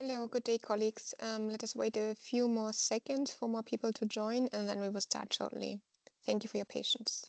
Hello, good day, colleagues. Let us wait a few more seconds for more people to join, and then we will start shortly. Thank you for your patience.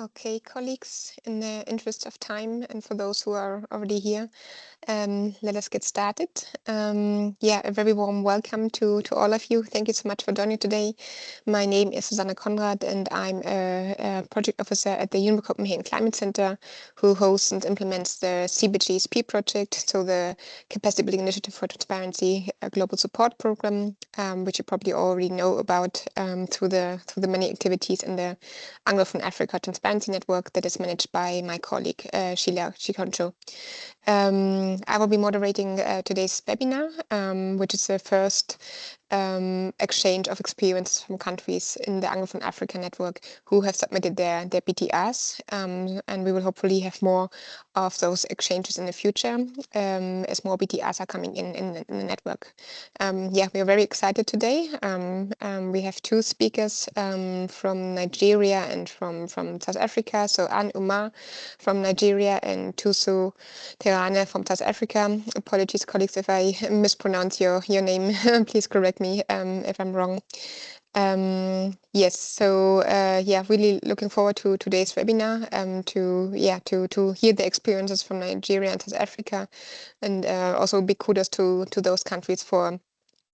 Okay, colleagues, in the interest of time and for those who are already here, let us get started. A very warm welcome to all of you. Thank you so much for joining today. My name is Susanne Conrad, and I'm a project officer at the University of Copenhagen Climate Center, who hosts and implements the CBIT-GSP project, so the Capacity Building Initiative for Transparency Global Support Program, which you probably already know about through the many activities in the Anglophone Africa Transparency Network that is managed by my colleague Sheila Chikoncho. I will be moderating today's webinar, which is the first exchange of experience from countries in the Anglophone Africa network who have submitted their BTRs, and we will hopefully have more of those exchanges in the future as more BTRs are coming in the network. We are very excited today. We have two speakers from Nigeria and from South Africa. So Anne Umar from Nigeria and Tusu Terane from South Africa. Apologies, colleagues, if I mispronounce your name. Please correct me if I'm wrong. Really looking forward to today's webinar to hear the experiences from Nigeria and South Africa, and also big kudos to those countries for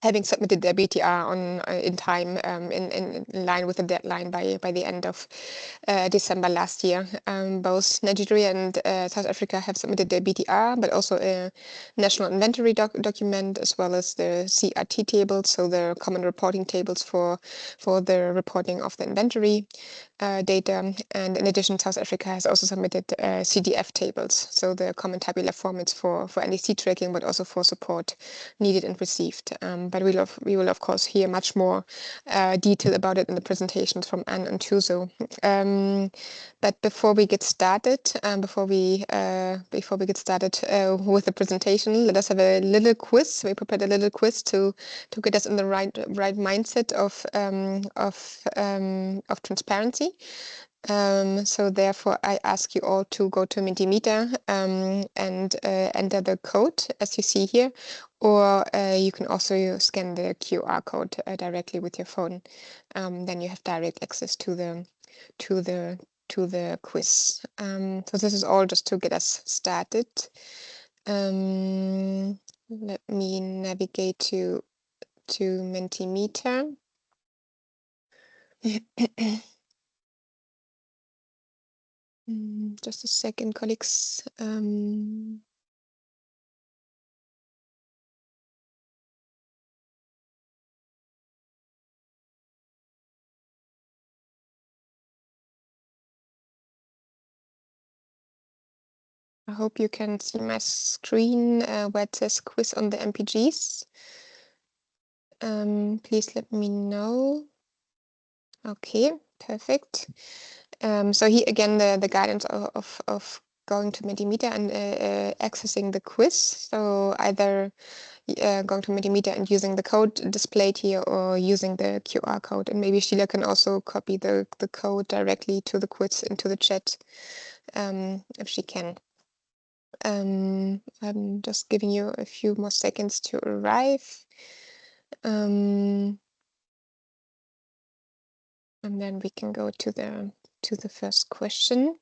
having submitted their BTR on in time, in line with the deadline by the end of December last year. Both Nigeria and South Africa have submitted their BTR, but also a national inventory document, as well as the CRT tables, so the common reporting tables for the reporting of the inventory data. And in addition, South Africa has also submitted CDF tables, so the common tabular formats for NDC tracking, but also for support needed and received. But we will of course hear much more detail about it in the presentations from Anne and Tuzo. But before we get started, with the presentation, let us have a little quiz. We prepared a little quiz to get us in the right mindset of transparency. So therefore, I ask you all to go to Mentimeter and enter the code as you see here, or you can also scan the QR code directly with your phone. Then you have direct access to the quiz. So this is all just to get us started. Let me navigate to Mentimeter. Just a second, colleagues. I hope you can see my screen where it says quiz on the MPGs. Please let me know. Okay, perfect. So here again, the guidance of going to Mentimeter and accessing the quiz. So either going to Mentimeter and using the code displayed here, or using the QR code. And maybe Sheila can also copy the code directly to the quiz into the chat, if she can. I'm just giving you a few more seconds to arrive. And then we can go to the first question.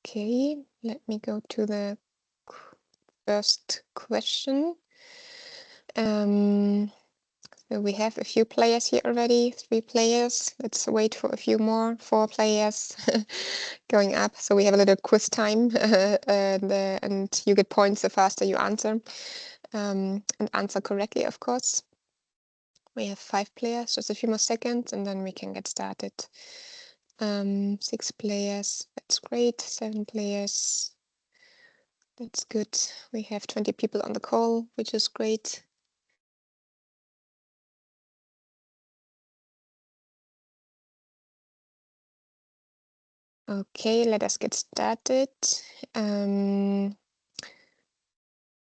Okay, let me go to the first question. So we have a few players here already, 3 players. Let's wait for a few more, 4 players going up. So we have a little quiz time, and you get points the faster you answer, and answer correctly, of course. We have 5 players, just a few more seconds, and then we can get started. 6 players, that's great. 7 players, that's good. We have 20 people on the call, which is great. Okay, let us get started.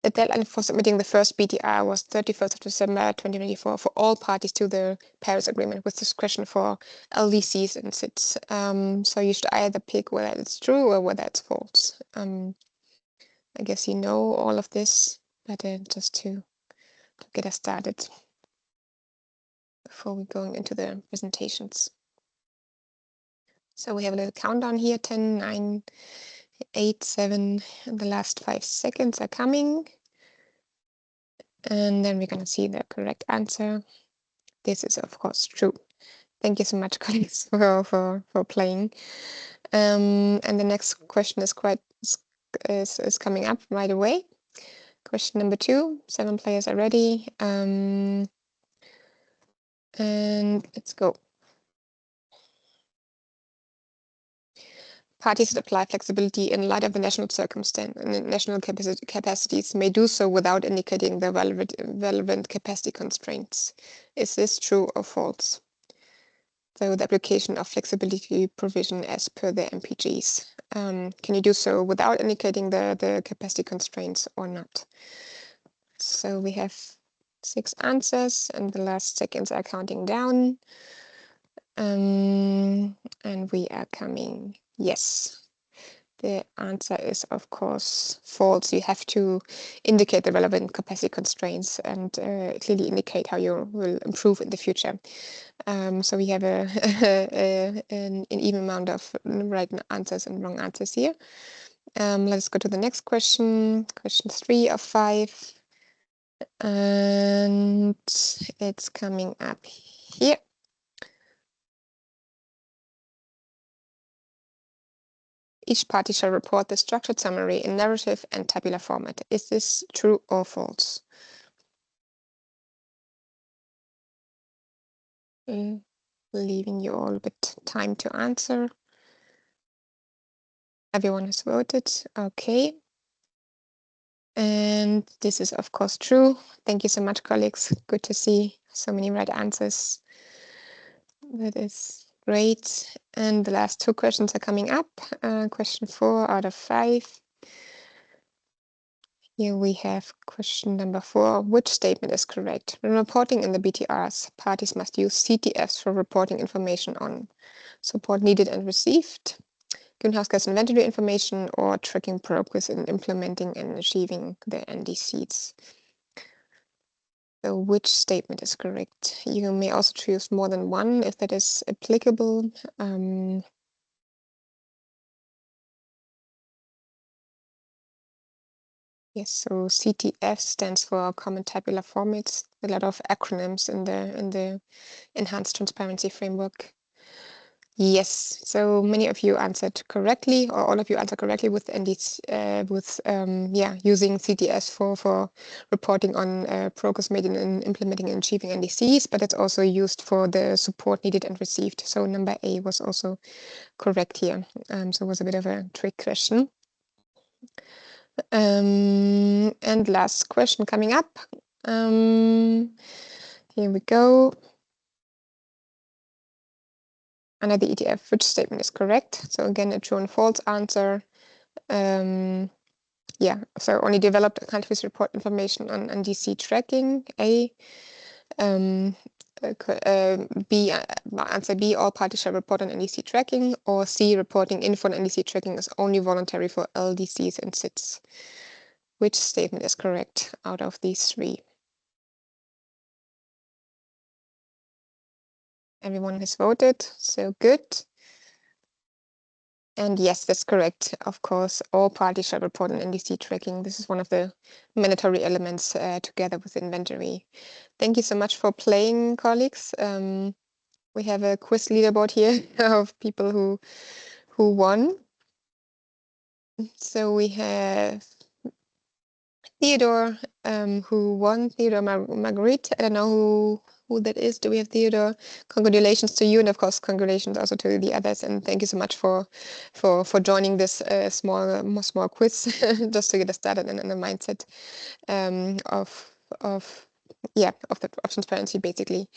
The deadline for submitting the first BTR was 31st of December 2024 for all parties to the Paris Agreement, with discretion for LDCs and SIDs. So you should either pick whether it's true or whether it's false. I guess you know all of this, but just to get us started before we go into the presentations. So we have a little countdown here, 10, 9, 8, 7, and the last 5 seconds are coming. And then we're going to see the correct answer. This is, of course, true. Thank you so much, colleagues, for playing. And the next question is coming up right away. Question number 2, 7 players are ready. And let's go. Parties that apply flexibility in light of the national circumstance and national capacities may do so without indicating the relevant capacity constraints. Is this true or false? So the application of flexibility provision as per the MPGs. Can you do so without indicating the capacity constraints or not? So we have 6 answers, and the last seconds are counting down. And we are coming, yes. The answer is, of course, false. You have to indicate the relevant capacity constraints and clearly indicate how you will improve in the future. So we have an even amount of right answers and wrong answers here. Let's go to the next question. Question 3 of 5. And it's coming up here. Each party shall report the structured summary in narrative and tabular format. Is this true or false? Leaving you all a bit time to answer. Everyone has voted. Okay. And this is, of course, true. Thank you so much, colleagues. Good to see so many right answers. That is great. And the last 2 questions are coming up. Question 4 out of 5. Here we have question number 4. Which statement is correct? When reporting in the BTRs, parties must use CTFs for reporting information on support needed and received, greenhouse gas inventory information, or tracking progress in implementing and achieving the NDCs. So which statement is correct? You may also choose more than one if that is applicable. Yes, so CTF stands for Common Tabular Formats. A lot of acronyms in the Enhanced Transparency Framework. Yes, so many of you answered correctly, or all of you answered correctly with NDCs, using CTS for reporting on progress made in implementing and achieving NDCs, but it's also used for the support needed and received. So number A was also correct here. So it was a bit of a trick question. And last question coming up. Here we go. Under the ETF, which statement is correct? So again, a true and false answer. Yeah, so only developed countries report information on NDC tracking. A. B, answer B, all parties shall report on NDC tracking. Or C, reporting info on NDC tracking is only voluntary for LDCs and SITs. Which statement is correct out of these 3? Everyone has voted, so good. And yes, that's correct. Of course, all parties shall report on NDC tracking. This is one of the mandatory elements together with inventory. Thank you so much for playing, colleagues. We have a quiz leaderboard here of people who won. So we have Theodore, who won, Theodore Marguerite. I don't know who that is. Do we have Theodore? Congratulations to you, and of course, congratulations also to the others. And thank you so much for joining this small quiz just to get us started in the mindset of transparency, basically.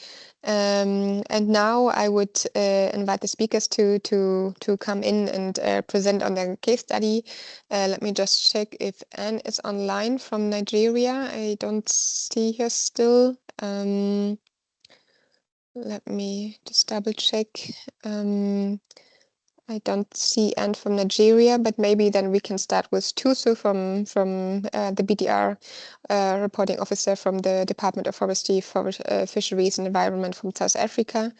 And now I would invite the speakers to come in and present on their case study. Let me just check if Anne is online from Nigeria. I don't see her still. Let me just double check. I don't see Anne from Nigeria, but maybe then we can start with Tusu from the BTR reporting officer from the Department of Forestry, Fisheries and Environment from South Africa.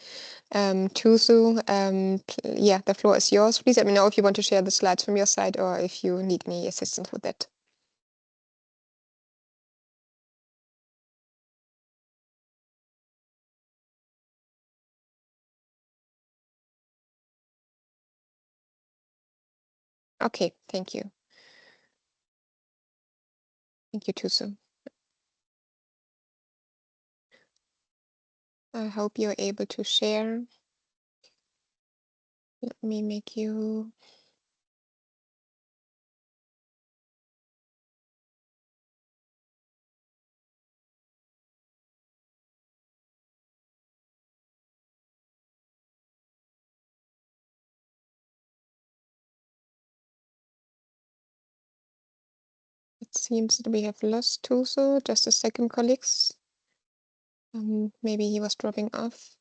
Tusu, the floor is yours. Please let me know if you want to share the slides from your side or if you need any assistance with that. Okay, thank you. Thank you, Tusu. I hope you're able to share. Let me make you... It seems that we have lost Tusu. Just a second, colleagues. Maybe he was dropping off.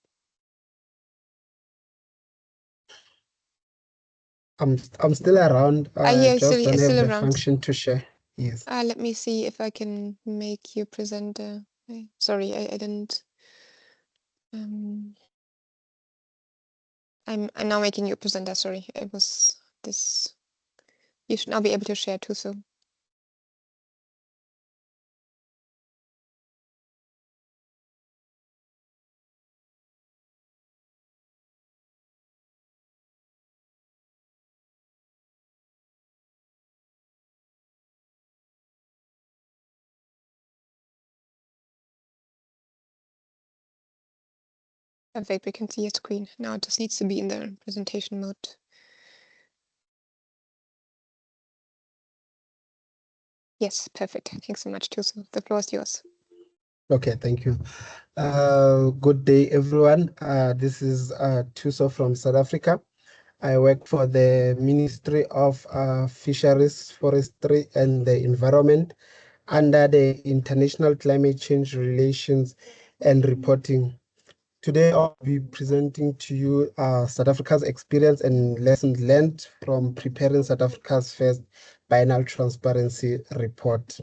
I'm still around. Yeah, just don't have still the around. function to share. Yes. Let me see if I can make you present. Sorry, I didn't. I'm now making you a presenter. Sorry, it was this You should now be able to share too, so. Perfect, we can see your screen. Now it just needs to be in the presentation mode. Yes, perfect. Thanks so much, Tuso. The floor is yours. Okay, thank you. Good day, everyone. This is Tuso from South Africa. I work for the Ministry of Fisheries, Forestry and the Environment under the International Climate Change Relations and Reporting. Today, I'll be presenting to you South Africa's experience and lessons learned from preparing South Africa's first Biennial Transparency Report.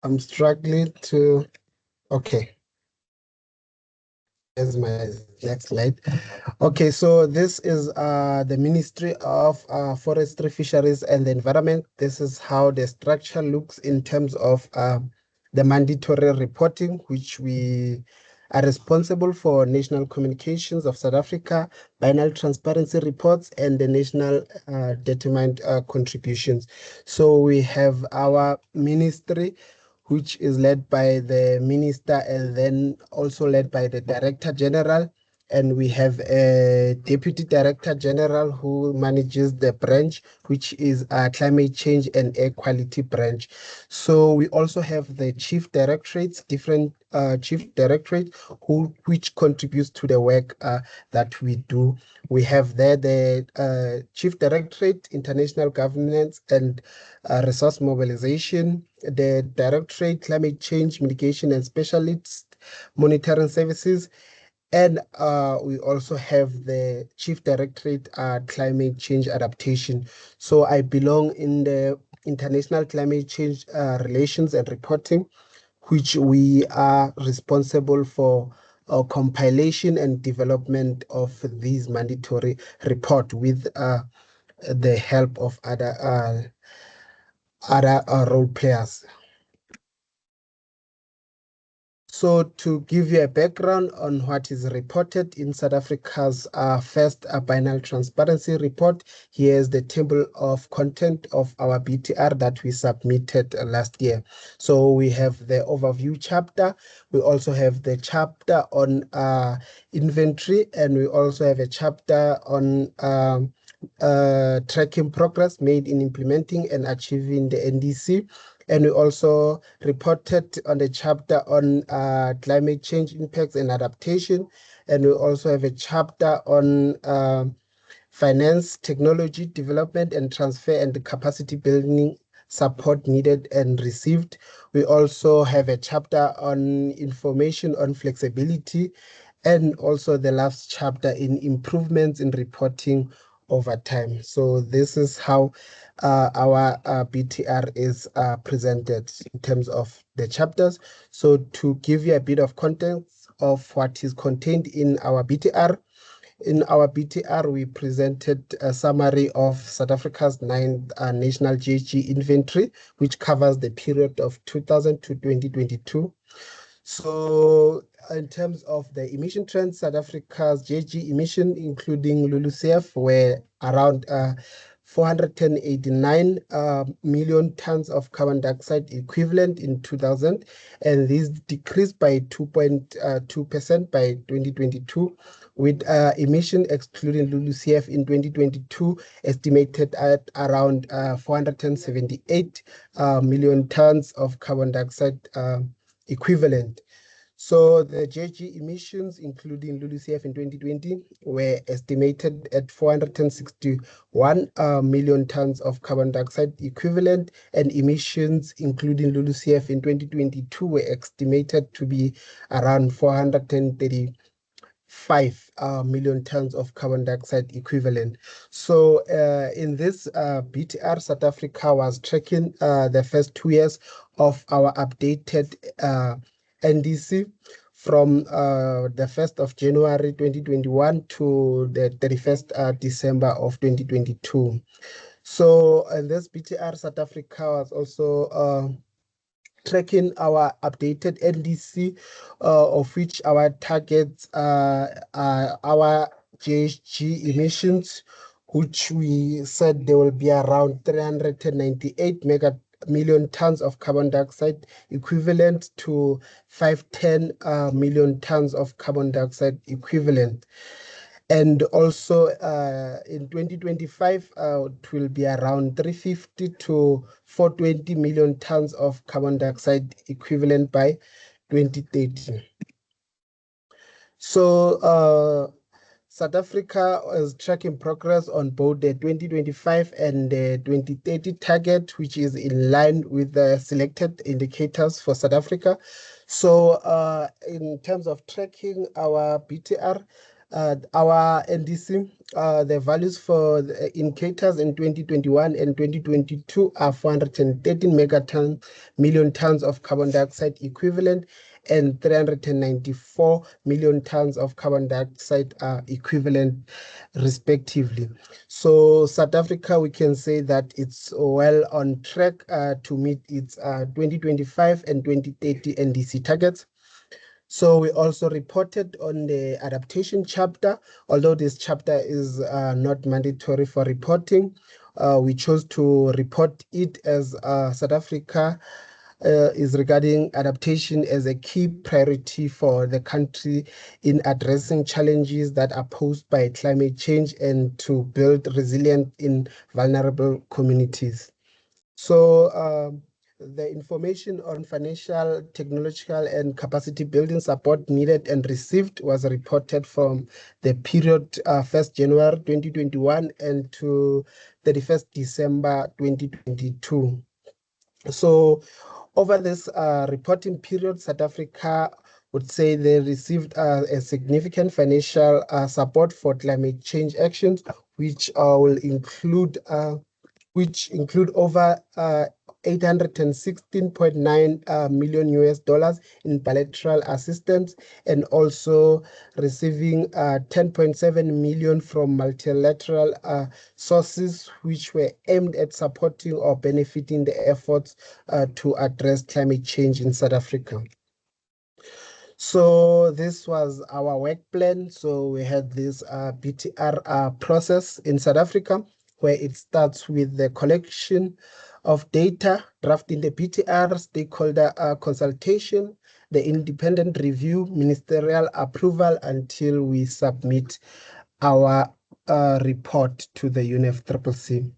I'm struggling to, okay, here's my next slide. Okay, so this is the Ministry of Forestry, Fisheries and the Environment. This is how the structure looks in terms of the mandatory reporting, which we are responsible for national communications of South Africa, biennial transparency reports, and the national determined contributions. So we have our ministry, which is led by the minister and then also led by the director general. And we have a deputy director general who manages the branch, which is a climate change and air quality branch. So we also have the chief directorates, different chief directorate which contributes to the work that we do. We have there the chief directorate, international governance and resource mobilization, the directorate, climate change mitigation and specialist monitoring services, and we also have the Chief Directorate Climate Change Adaptation. So I belong in the International Climate Change Relations and Reporting, which we are responsible for compilation and development of these mandatory report with the help of other role players. So to give you a background on what is reported in South Africa's first biennial transparency report, here's the table of content of our BTR that we submitted last year. So we have the overview chapter. We also have the chapter on inventory, and we also have a chapter on tracking progress made in implementing and achieving the NDC. And we also reported on the chapter on climate change impacts and adaptation. And we also have a chapter on finance, technology development and transfer and the capacity building support needed and received. We also have a chapter on information on flexibility, and also the last chapter in improvements in reporting over time. So this is how our BTR is presented in terms of the chapters. So to give you a bit of context of what is contained in our BTR, we presented a summary of South Africa's 9th national GHG inventory, which covers the period of 2000 to 2022. So in terms of the emission trends, South Africa's GHG emission, including LULUCF, were around 489 million tons of carbon dioxide equivalent in 2000, and this decreased by 2.2% by 2022, with emission excluding LULUCF in 2022 estimated at around 478 million tons of carbon dioxide equivalent. So the GHG emissions, including LULUCF in 2020, were estimated at 461 million tons of carbon dioxide equivalent, and emissions, including LULUCF in 2022, were estimated to be around 435 million tons of carbon dioxide equivalent. So in this BTR, South Africa was tracking the first 2 years of our updated NDC from the 1st of January 2021 to the 31st December of 2022. So in this BTR, South Africa was also tracking our updated NDC, of which our targets are our GHG emissions, which we said there will be around 398 million tons of carbon dioxide equivalent to 510 million tons of carbon dioxide equivalent. And also in 2025, it will be around 350 to 420 million tons of carbon dioxide equivalent by 2030. So South Africa is tracking progress on both the 2025 and the 2030 target, which is in line with the selected indicators for South Africa. So in terms of tracking our BTR, our NDC, the values for the indicators in 2021 and 2022 are 413 million tons of carbon dioxide equivalent and 394 million tons of carbon dioxide equivalent, respectively. So South Africa, we can say that it's well on track to meet its 2025 and 2030 NDC targets. So we also reported on the adaptation chapter, although this chapter is not mandatory for reporting. We chose to report it as South Africa is regarding adaptation as a key priority for the country in addressing challenges that are posed by climate change and to build resilience in vulnerable communities. So the information on financial, technological, and capacity building support needed and received was reported from the period 1st January 2021 and to 31st December 2022. So over this reporting period, South Africa would say they received a significant financial support for climate change actions, which will include over 816.9 million US dollars in bilateral assistance, and also receiving 10.7 million from multilateral sources, which were aimed at supporting or benefiting the efforts to address climate change in South Africa. So this was our work plan. So we had this BTR process in South Africa, where it starts with the collection of data, drafting the BTR, stakeholder consultation, the independent review, ministerial approval, until we submit our report to the UNFCCC.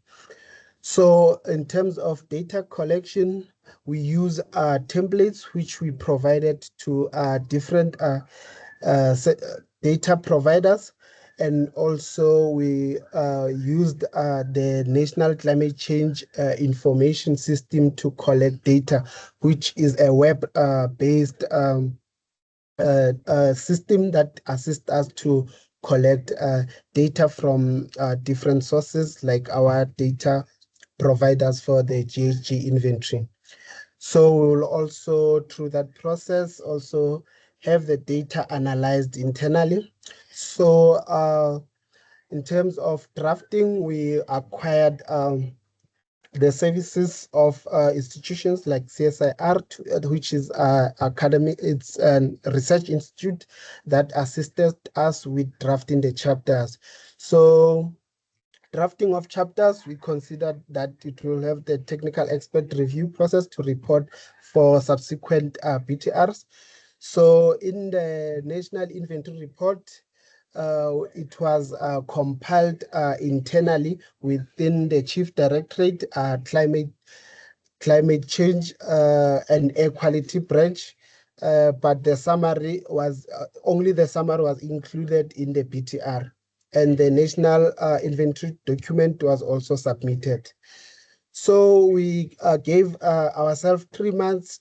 So in terms of data collection, we use templates which we provided to different data providers. And also we used the National Climate Change Information System to collect data, which is a web-based system that assists us to collect data from different sources, like our data providers for the GHG inventory. So we will also, through that process, also have the data analyzed internally. So in terms of drafting, we acquired the services of institutions like CSIR, which is academic, it's a research institute that assisted us with drafting the chapters. So drafting of chapters, we considered that it will have the technical expert review process to report for subsequent BTRs. So in the National Inventory Report, it was compiled internally within the Chief Directorate, Climate Change and Air Quality Branch, but the summary was only the summary was included in the BTR, and the National Inventory document was also submitted. So we gave ourselves 3 months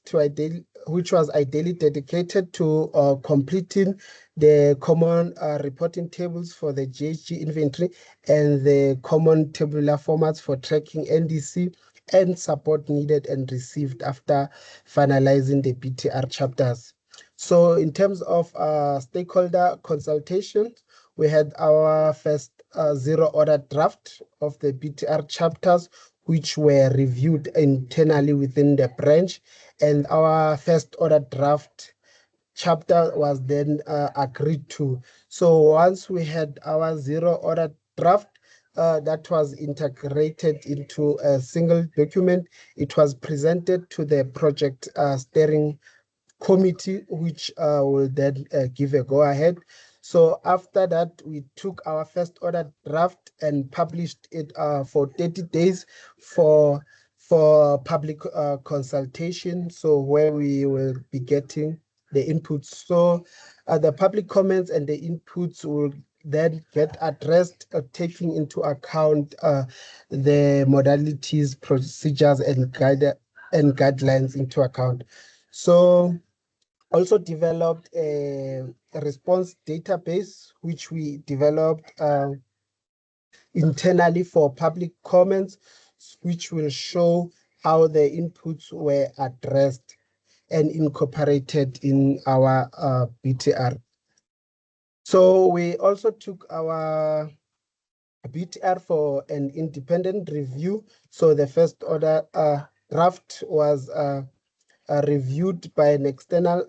which was ideally dedicated to completing the common reporting tables for the GHG inventory and the common tabular formats for tracking NDC and support needed and received after finalizing the BTR chapters. So in terms of stakeholder consultation, we had our first zero order draft of the BTR chapters, which were reviewed internally within the branch, and our first order draft chapter was then agreed to. So once we had our zero order draft, that was integrated into a single document, it was presented to the project steering committee, which will then give a go ahead. So after that, we took our first order draft and published it for 30 days for public consultation. So where we will be getting the inputs. So the public comments and the inputs will then get addressed, taking into account the modalities, procedures, and guidelines into account. So also developed a response database, which we developed internally for public comments, which will show how the inputs were addressed and incorporated in our BTR. So we also took our BTR for an independent review. So the first order draft was reviewed by an external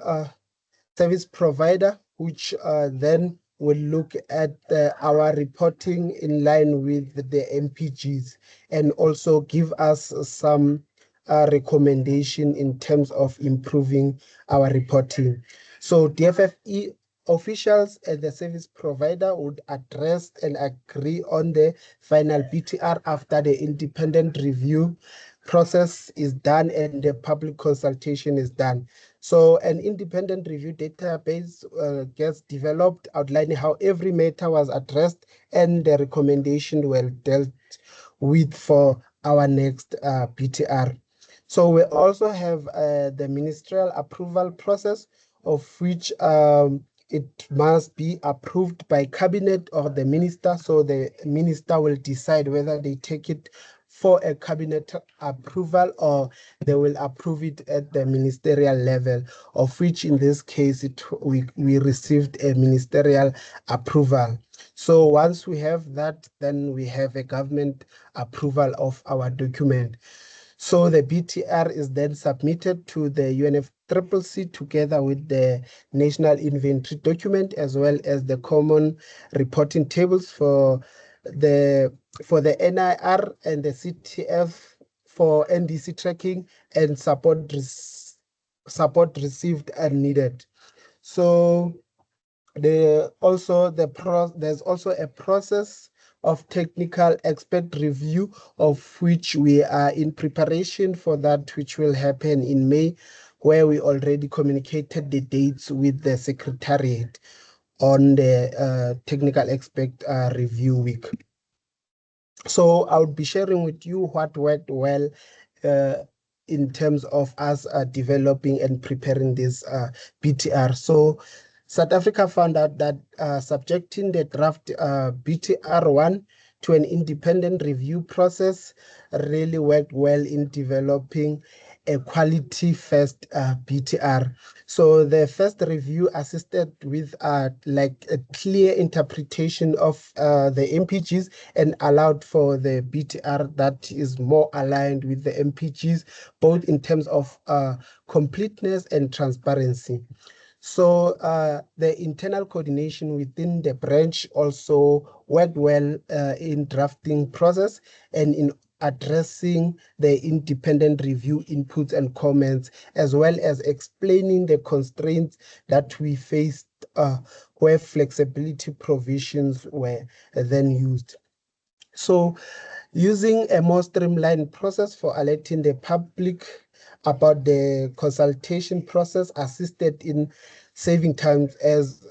service provider, which then will look at our reporting in line with the MPGs and also give us some recommendation in terms of improving our reporting. So DFFE officials and the service provider would address and agree on the final BTR after the independent review process is done and the public consultation is done. So an independent review database gets developed outlining how every matter was addressed and the recommendation were dealt with for our next BTR. So we also have the ministerial approval process, of which it must be approved by cabinet or the minister. So the minister will decide whether they take it for a cabinet approval or they will approve it at the ministerial level, of which in this case we received a ministerial approval. So once we have that, then we have a government approval of our document. So the BTR is then submitted to the UNFCCC together with the national inventory document as well as the common reporting tables for the NIR and the CTF for NDC tracking and support received and needed. So there's also a process of technical expert review, of which we are in preparation for that, which will happen in May, where we already communicated the dates with the Secretariat on the technical expert review week. So I would be sharing with you what worked well in terms of us developing and preparing this BTR. So South Africa found out that subjecting the draft BTR1 to an independent review process really worked well in developing a quality first BTR. So the first review assisted with like a clear interpretation of the MPGs and allowed for the BTR that is more aligned with the MPGs, both in terms of completeness and transparency. So the internal coordination within the branch also worked well in drafting process and in addressing the independent review inputs and comments, as well as explaining the constraints that we faced where flexibility provisions were then used. So using a more streamlined process for alerting the public about the consultation process assisted in saving times, as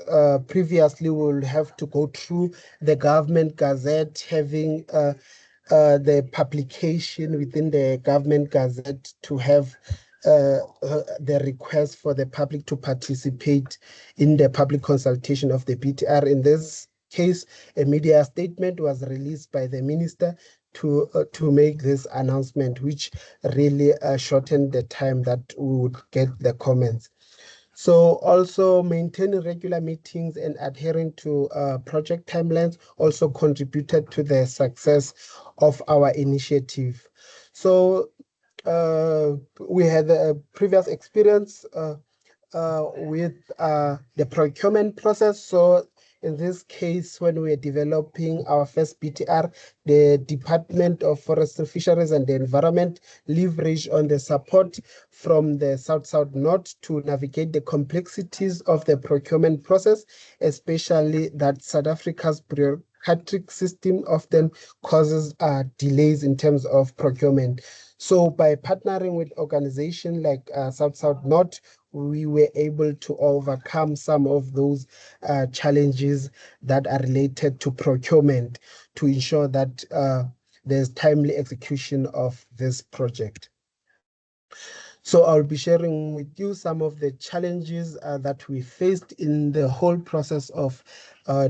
previously we'll have to go through the government gazette, having the publication within the government gazette to have the request for the public to participate in the public consultation of the BTR. In this case, a media statement was released by the minister to make this announcement, which really shortened the time that we would get the comments. So also maintaining regular meetings and adhering to project timelines also contributed to the success of our initiative. So we had a previous experience with the procurement process. So in this case, when we are developing our first BTR, the Department of Forestry, Fisheries and the Environment leveraged on the support from the South-South North to navigate the complexities of the procurement process, especially that South Africa's bureaucratic system often causes delays in terms of procurement. So by partnering with organizations like South-South North, we were able to overcome some of those challenges that are related to procurement to ensure that there's timely execution of this project. So I'll be sharing with you some of the challenges that we faced in the whole process of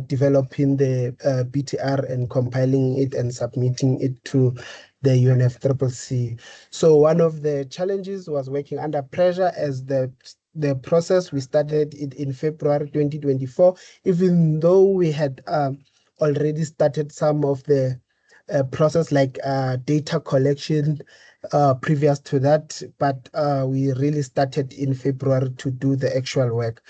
developing the BTR and compiling it and submitting it to the UNFCCC. So one of the challenges was working under pressure as the process, we started it in February 2024, even though we had already started some of the process like data collection previous to that, but we really started in February to do the actual work.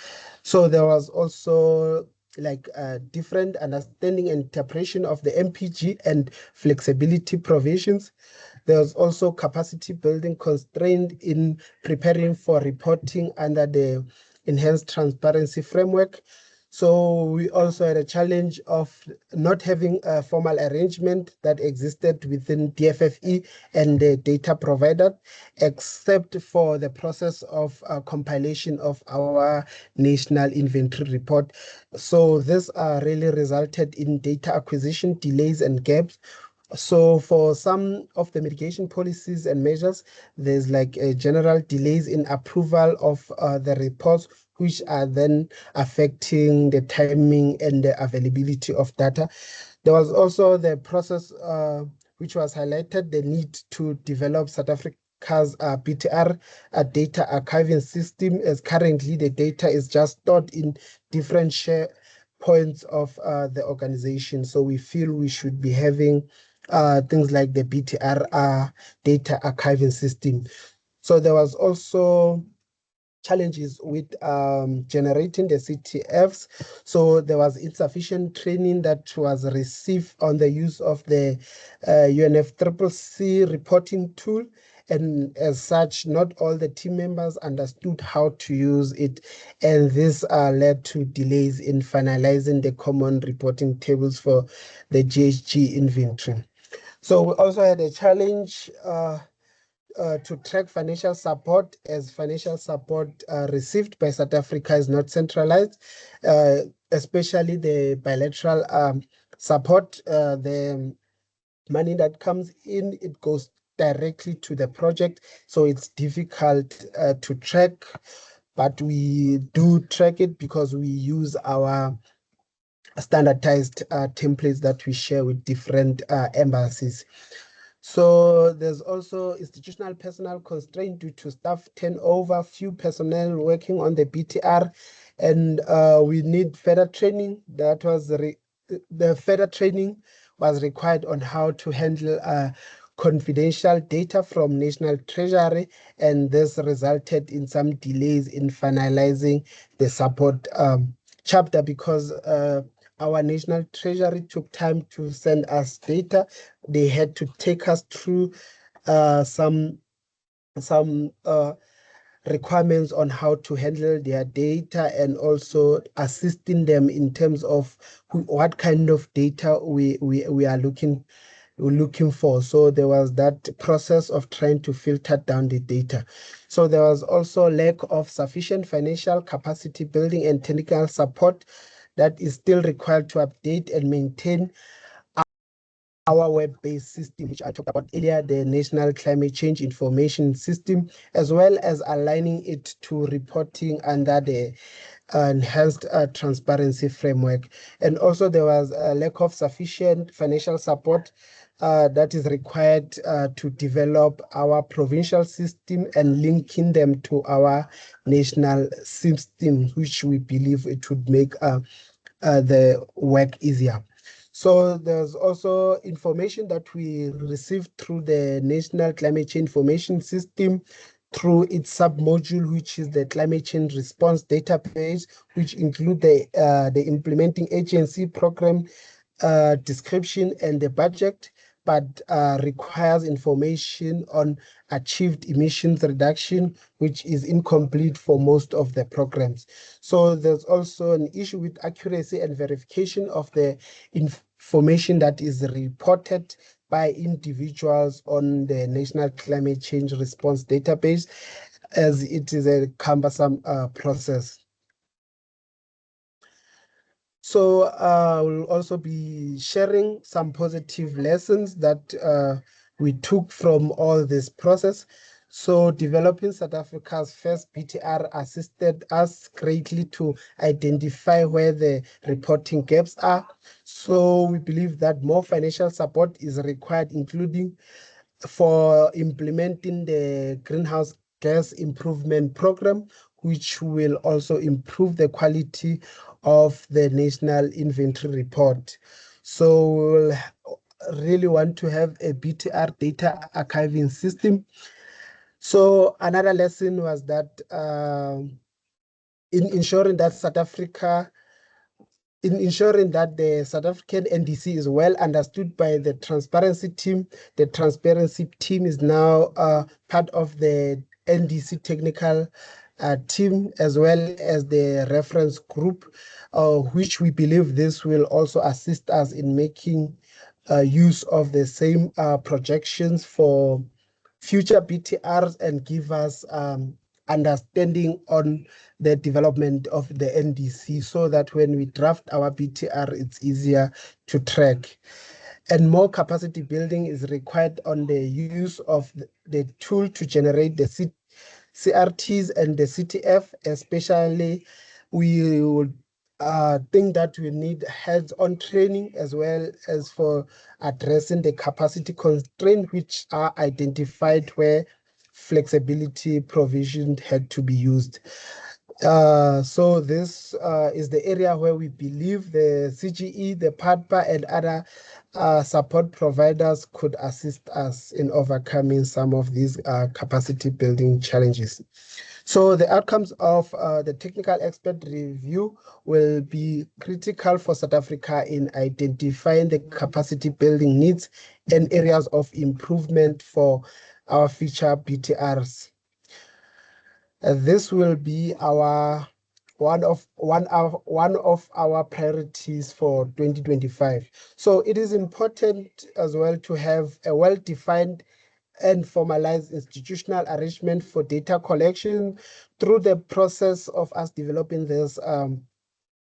So there was also like different understanding and interpretation of the MPG and flexibility provisions. There's also capacity building constraint in preparing for reporting under the enhanced transparency framework. So we also had a challenge of not having a formal arrangement that existed within DFFE and the data provider, except for the process of compilation of our national inventory report. So this really resulted in data acquisition delays and gaps. So for some of the mitigation policies and measures, there's like a general delays in approval of the reports, which are then affecting the timing and the availability of data. There was also the process which was highlighted, the need to develop South Africa's BTR data archiving system, as currently the data is just stored in different share points of the organization. So we feel we should be having things like the BTR data archiving system. So there was also challenges with generating the CTFs. So there was insufficient training that was received on the use of the UNFCCC reporting tool. And as such, not all the team members understood how to use it. And this led to delays in finalizing the common reporting tables for the GHG inventory. So we also had a challenge to track financial support, as financial support received by South Africa is not centralized, especially the bilateral support. The money that comes in, it goes directly to the project, so it's difficult to track, but we do track it because we use our standardized templates that we share with different embassies. So there's also institutional personnel constraint due to staff turnover, few personnel working on the BTR, and we need further training. That was the further training was required on how to handle confidential data from National Treasury, and this resulted in some delays in finalizing the support chapter because our National Treasury took time to send us data. They had to take us through some requirements on how to handle their data and also assisting them in terms of what kind of data we are looking for. So there was that process of trying to filter down the data. So there was also lack of sufficient financial capacity building and technical support that is still required to update and maintain our web-based system, which I talked about earlier, the National Climate Change Information System, as well as aligning it to reporting under the enhanced transparency framework. And also there was a lack of sufficient financial support that is required to develop our provincial system and linking them to our national system, which we believe it would make the work easier. So there's also information that we received through the National Climate Change Information System through its submodule, which is the Climate Change Response Database, which include the implementing agency program description and the budget, but requires information on achieved emissions reduction, which is incomplete for most of the programs. So there's also an issue with accuracy and verification of the information that is reported by individuals on the National Climate Change Response Database, as it is a cumbersome process. So we'll also be sharing some positive lessons that we took from all this process. So developing South Africa's first BTR assisted us greatly to identify where the reporting gaps are. So we believe that more financial support is required, including for implementing the greenhouse gas improvement program, which will also improve the quality of the national inventory report. So we'll really want to have a BTR data archiving system. So another lesson was that in ensuring that the South African NDC is well understood by the transparency team. The transparency team is now part of the NDC technical team, as well as the reference group, which we believe this will also assist us in making use of the same projections for future BTRs and give us understanding on the development of the NDC, so that when we draft our BTR, it's easier to track. And more capacity building is required on the use of the tool to generate the CRTs and the CTF, especially we would think that we need hands-on training, as well as for addressing the capacity constraints which are identified where flexibility provision had to be used. So this is the area where we believe the CGE, the PADPA, and other support providers could assist us in overcoming some of these capacity building challenges. So the outcomes of the technical expert review will be critical for South Africa in identifying the capacity building needs and areas of improvement for our future BTRs. This will be one of our priorities for 2025. So it is important as well to have a well-defined and formalized institutional arrangement for data collection. Through the process of us developing this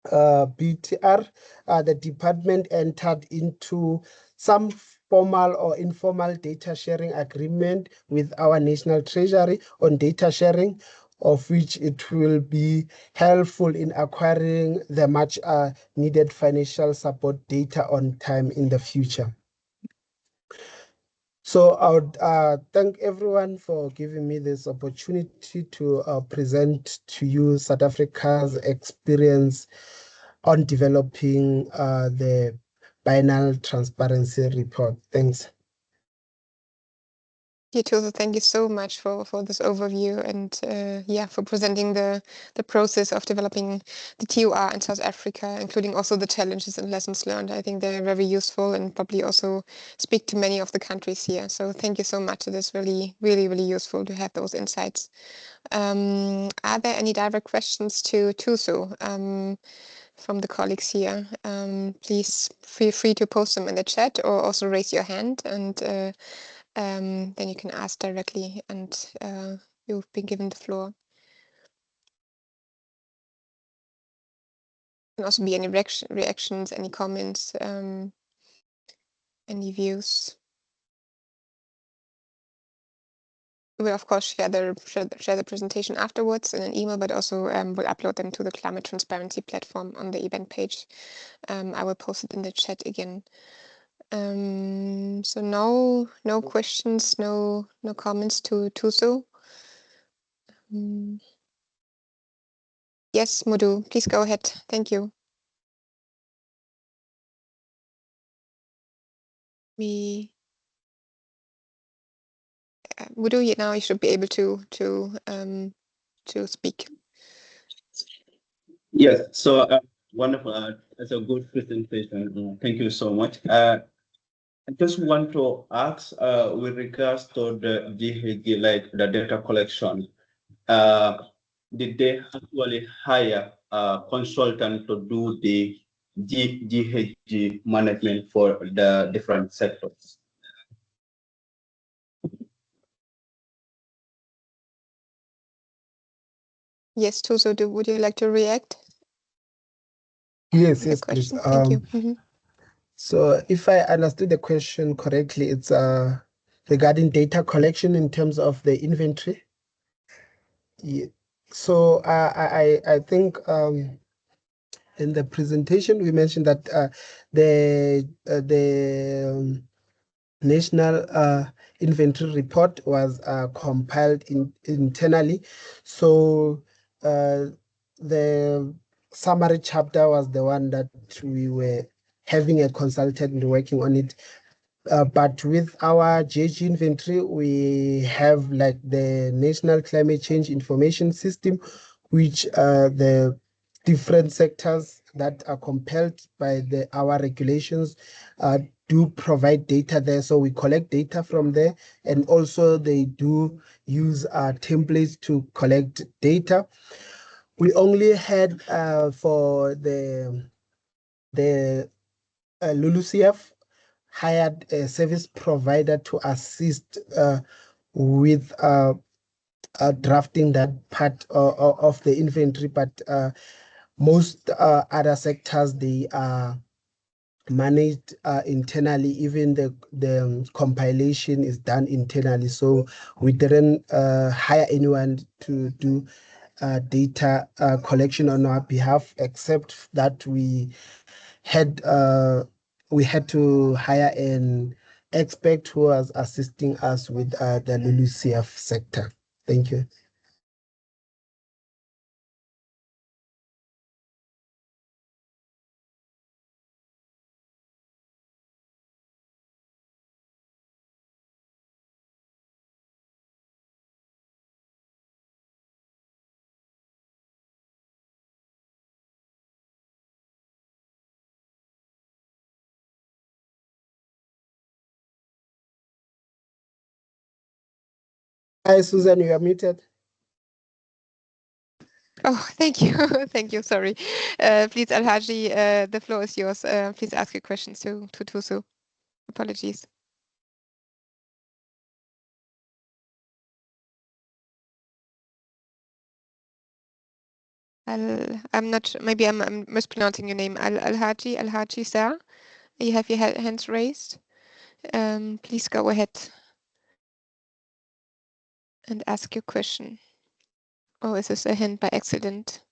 BTR, the department entered into some formal or informal data sharing agreement with our National Treasury on data sharing, of which it will be helpful in acquiring the much needed financial support data on time in the future. So I would thank everyone for giving me this opportunity to present to you South Africa's experience on developing the Biennial Transparency Report. Thanks. Thank you so much for this overview and for presenting the process of developing the TUR in South Africa, including also the challenges and lessons learned. I think they're very useful and probably also speak to many of the countries here. So thank you so much. It is really, really, really useful to have those insights. Are there any direct questions to Tuso from the colleagues here? Please feel free to post them in the chat or also raise your hand, and then you can ask directly, and you've been given the floor. Can also be any reactions, any comments, Any views? We'll of course share the presentation afterwards in an email, but also we'll upload them to the climate transparency platform on the event page. I will post it in the chat again. So no questions, no comments to Tuso. Yes, Mudu, please go ahead. Thank you. Mudu, now you should be able to speak. Yes, so wonderful. That's a good presentation. Thank you so much. I just want to ask with regards to the GHG, like the data collection, did they actually hire a consultant to do the GHG management for the different sectors? Yes, Tuso, would you like to react? Yes, please. Thank you. So if I understood the question correctly, it's regarding data collection in terms of the inventory. Yeah. So I think in the presentation we mentioned that the national inventory report was compiled internally. So the summary chapter was the one that we were having a consultant working on it. But with our GHG inventory, we have like the National Climate Change Information System, which the different sectors that are compelled by our regulations do provide data there. So we collect data from there, and also they do use templates to collect data. We only had for the LULUCF hired a service provider to assist with drafting that part of the inventory, but most other sectors, they are managed internally. Even the compilation is done internally, so we didn't hire anyone to do data collection on our behalf, except that we had to hire an expert who was assisting us with the LULUCF sector. Thank you. Hi, Susan, you are muted. Oh, thank you. Thank you. Sorry. Please, Alhaji, the floor is yours. Please ask your questions to Tusu. Apologies. I'm not sure. Maybe I'm mispronouncing your name. Alhaji Sir. You have your hands raised. Please go ahead and ask your question. Oh, is this a hand by accident?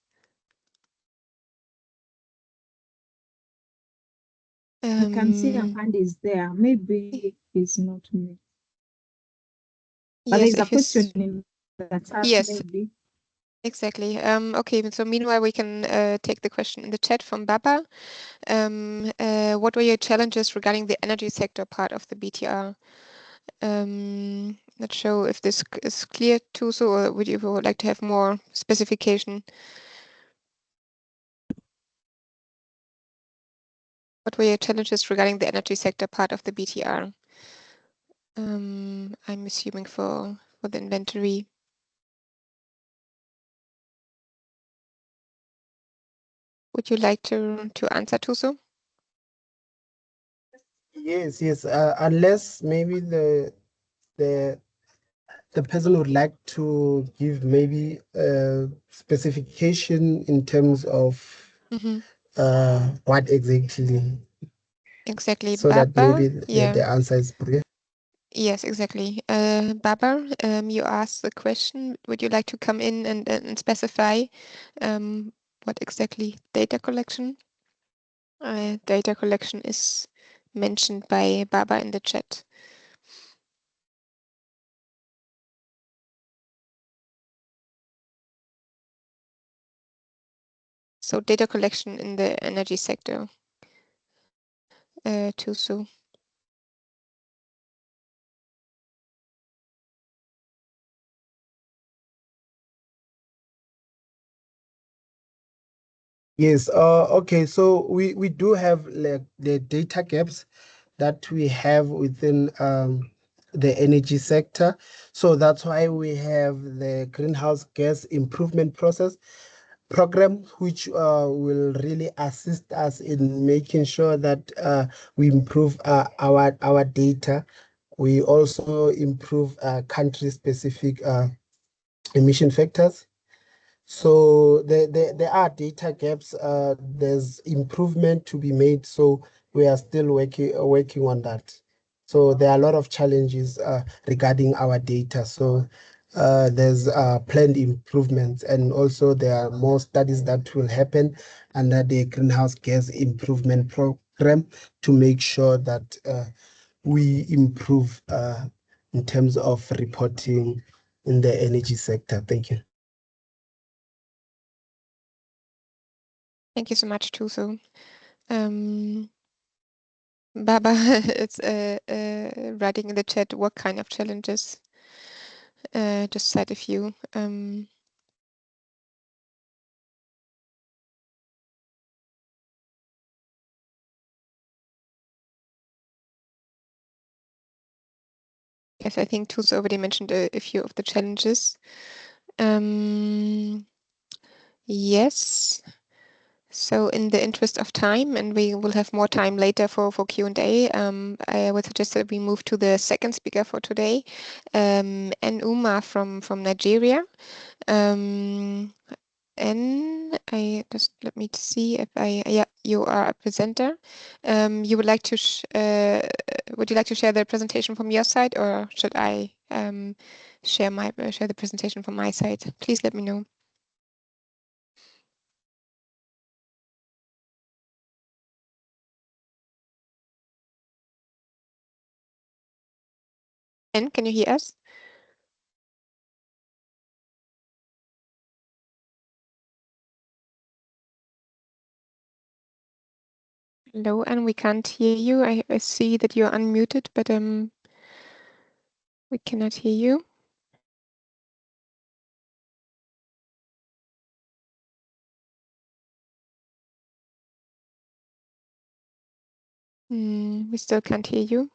I can see your hand is there. Maybe it's not me. But yes, there's a question in the chat, yes, maybe. Exactly. Okay, so meanwhile, we can take the question in the chat from Baba. What were your challenges regarding the energy sector part of the BTR? Not sure if this is clear too, so or would you like to have more specification? What were your challenges regarding the energy sector part of the BTR? I'm assuming for the inventory. Would you like to answer, Tuso? Yes. Unless maybe the person would like to give maybe a specification in terms of what exactly. Exactly, so that Baba. maybe Yeah. the answer is clear. Yes, exactly. Baba, you asked the question. Would you like to come in and specify what exactly data collection? Data collection is mentioned by Baba in the chat. So data collection in the energy sector, too. So Yes. Okay. So we do have like the data gaps that we have within the energy sector. So that's why we have the greenhouse gas improvement process program, which will really assist us in making sure that we improve our data. We also improve country specific emission factors. So there are data gaps. There's improvement to be made. So we are still working on that. So there are a lot of challenges regarding our data. So there's planned improvements, and also there are more studies that will happen under the greenhouse gas improvement program to make sure that we improve in terms of reporting in the energy sector. Thank you. thank you so much, Tuso. Baba, it's writing in the chat what kind of challenges. Just cite a few. Yes, I think Tuso already mentioned a few of the challenges. Yes. So in the interest of time, and we will have more time later for Q&A, I would suggest that we move to the second speaker for today, and Uma from Nigeria. And I just let me see if yeah, you are a presenter. You would like to would you like to share the presentation from your side, or should I share the presentation from my side? Please let me know. And can you hear us? Hello, and we can't hear you. I see that you're unmuted, but we cannot hear you. We still can't hear you.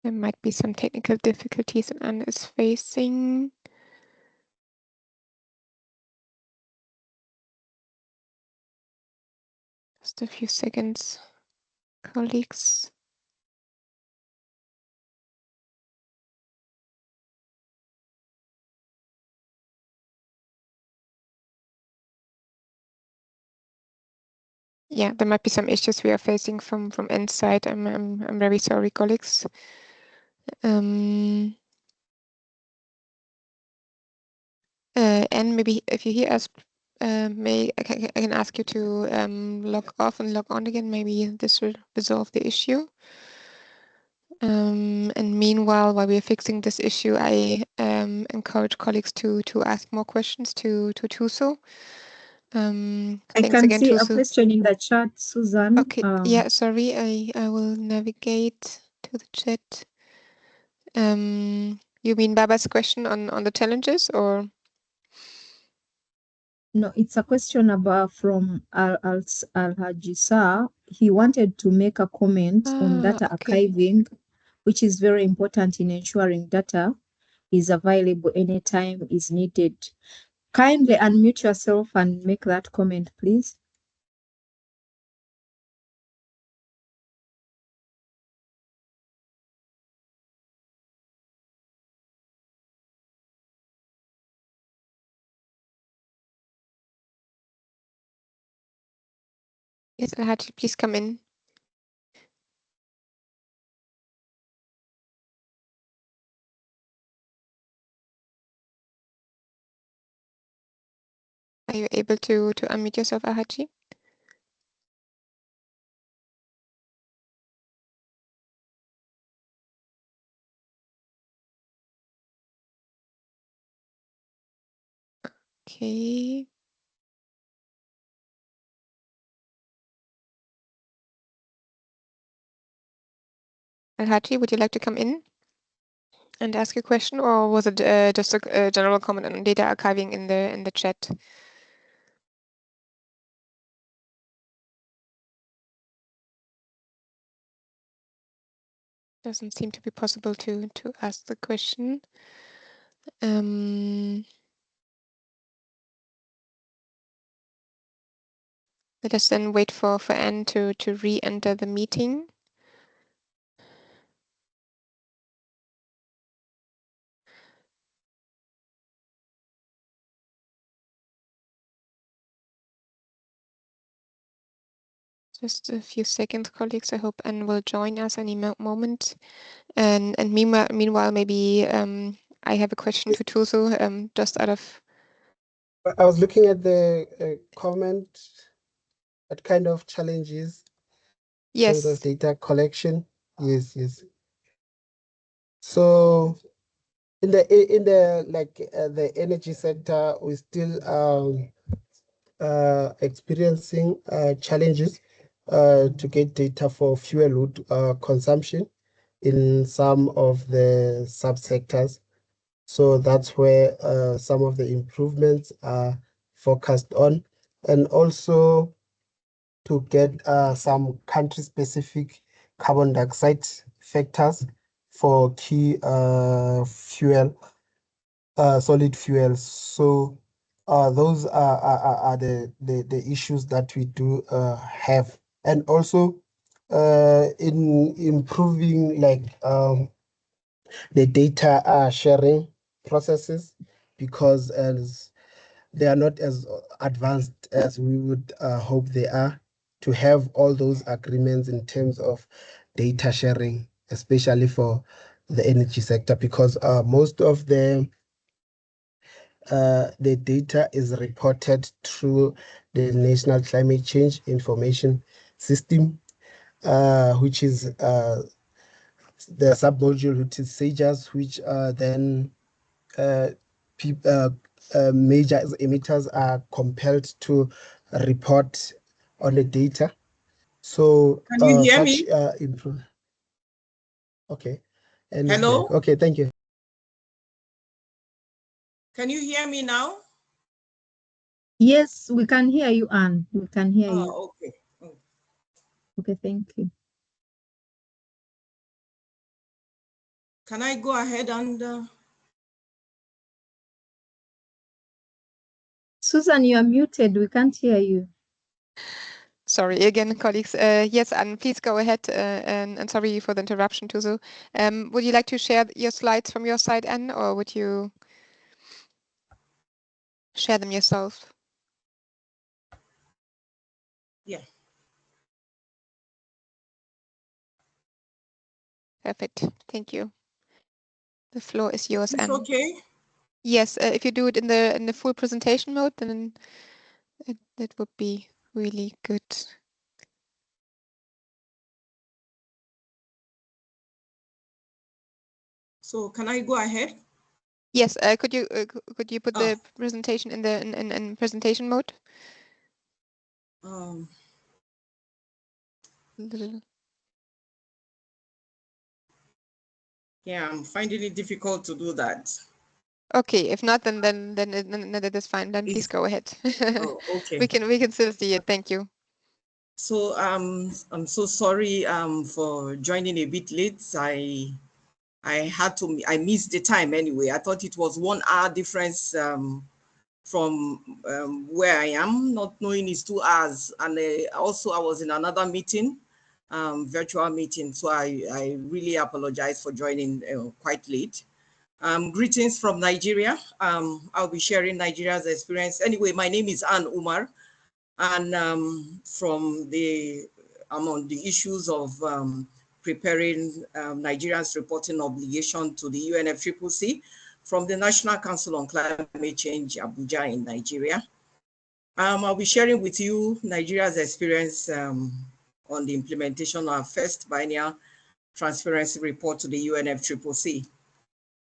There might be some technical difficulties Anne is facing. Just a few seconds, colleagues. Yeah, there might be some issues we are facing from inside. I'm very sorry, colleagues. And maybe if you hear us, I can ask you to log off and log on again. Maybe this will resolve the issue. And meanwhile, while we are fixing this issue, I encourage colleagues to ask more questions to Tuso. I Thanks can again, see a Tuso. question in the chat, Susan. Okay, yeah, sorry, I will navigate to the chat. You mean Baba's question on the challenges, or? No, it's a question about from Al-Hajisa. He wanted to make a comment on data Okay. archiving, which is very important in ensuring data is available anytime is needed. Kindly unmute yourself and make that comment, please. Yes, Alhaji, please come in. Are you able to unmute yourself, Alhaji? Okay. Alhaji, would you like to come in and ask a question, or was it just a general comment on data archiving in the chat? Doesn't seem to be possible to ask the question. Let us then wait for Anne to re-enter the meeting. Just a few seconds, colleagues. I hope Anne will join us any moment. And meanwhile, maybe I have a question to Tuso, just out of. I was looking at the comment. What kind of challenges? Yes. In terms of data collection. Yes. So in the the energy sector, we still experiencing challenges to get data for fuel wood consumption in some of the subsectors. So that's where some of the improvements are focused on, and also to get some country-specific carbon dioxide factors for key solid fuels. So those are the issues that we do have, and also in improving the data sharing processes, because as they are not as advanced as we would hope they are, to have all those agreements in terms of data sharing, especially for the energy sector, because most of the data is reported through the National Climate Change Information System, which is the submodule, which is SAGES, which then major emitters are compelled to report on the data. So can you hear such me? Okay. And hello. Okay, thank you. Can you hear me now? Yes, we can hear you, Anne. We can hear you. Okay. Okay, thank you. Can I go ahead and Susan, you are muted. We can't hear you. Sorry again, colleagues. Yes, Anne, please go ahead. And sorry for the interruption, Tuso. Would you like to share your slides from your side, Anne, or would you share them yourself? Yeah. Perfect. Thank you. The floor is yours, It's Anne. okay. Yes, if you do it in the full presentation mode, then that would be really good. So can I go ahead? Yes. Could you put the presentation in the in presentation mode? Yeah, I'm finding it difficult to do that. Okay, if not, then that is fine. Then please go ahead. Okay. we can still see it. Thank you. So I'm so sorry for joining a bit late. I missed the time anyway. I thought it was 1 hour difference from where I am, not knowing it's 2 hours. And also I was in another meeting, virtual meeting. So I really apologize for joining quite late. Greetings from Nigeria. I'll be sharing Nigeria's experience. Anyway, my name is Anne Umar. And among the issues of preparing Nigeria's reporting obligation to the UNFCCC from the National Council on Climate Change, Abuja in Nigeria. I'll be sharing with you Nigeria's experience on the implementation of our first biennial transparency report to the UNFCCC.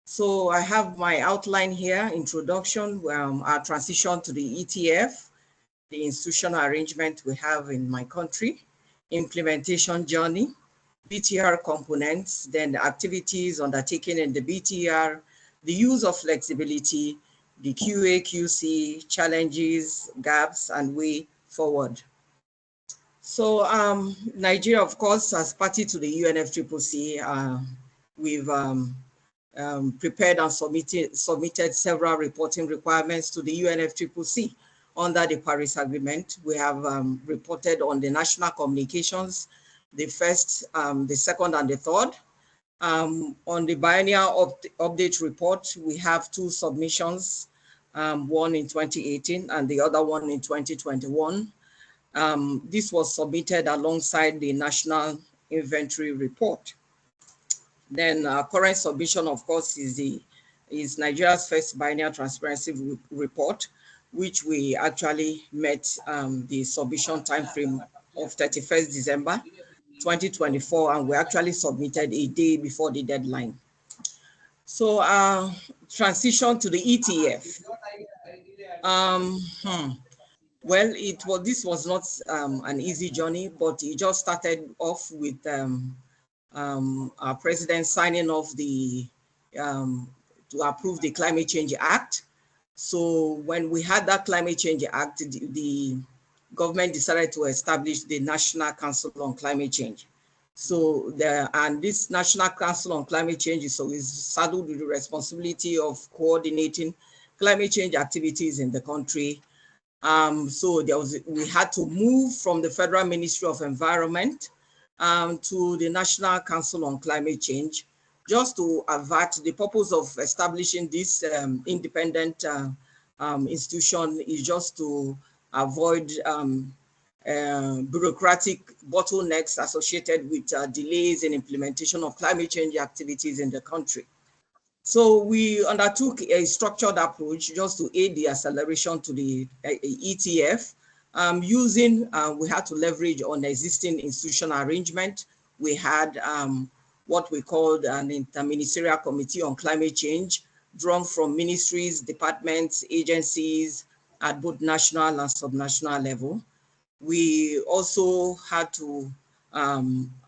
So I have my outline here, introduction, our transition to the ETF, the institutional arrangement we have in my country, implementation journey, BTR components, then the activities undertaken in the BTR, the use of flexibility, the QA/QC, challenges, gaps, and way forward. So Nigeria, of course, as party to the UNFCCC, we've prepared and submitted several reporting requirements to the UNFCCC. Under the Paris Agreement, we have reported on the national communications, the first, the second, and the third. On the biennial update report, we have two submissions, one in 2018 and the other one in 2021. This was submitted alongside the national inventory report. Then current submission, of course, is Nigeria's first biennial transparency report, which we actually met the submission timeframe of 31st December 2024, and we actually submitted a day before the deadline. So transition to the ETF. Well, this was not an easy journey, but it just started off with our president signing off to approve the Climate Change Act. So when we had that Climate Change Act, the government decided to establish the National Council on Climate Change. So this National Council on Climate Change is saddled with the responsibility of coordinating climate change activities in the country. So we had to move from the Federal Ministry of Environment to the National Council on Climate Change, just to avert the purpose of establishing this independent institution is just to avoid bureaucratic bottlenecks associated with delays in implementation of climate change activities in the country. So we undertook a structured approach just to aid the acceleration to the ETF. We had to leverage on existing institutional arrangement. We had what we called an interministerial committee on climate change, drawn from ministries, departments, agencies at both national and subnational level. We also had to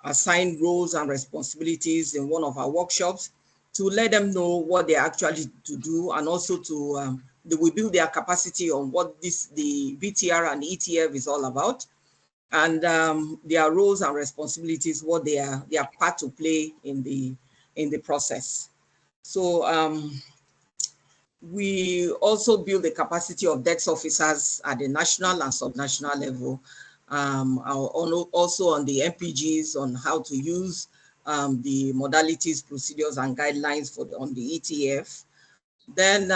assign roles and responsibilities in one of our workshops to let them know what they actually to do, and also to we build their capacity on what the BTR and ETF is all about, and their roles and responsibilities, what their part to play in the process. So we also build the capacity of DEX officers at the national and subnational level, also on the MPGs on how to use the modalities, procedures, and guidelines on the ETF. Then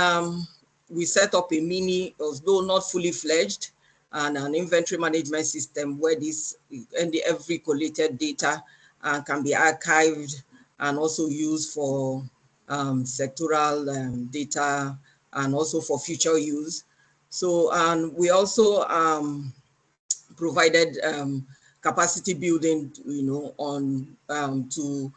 we set up a mini, although not fully fledged, and an inventory management system where every collated data can be archived and also used for sectoral data and also for future use. So, and we also provided capacity building, on to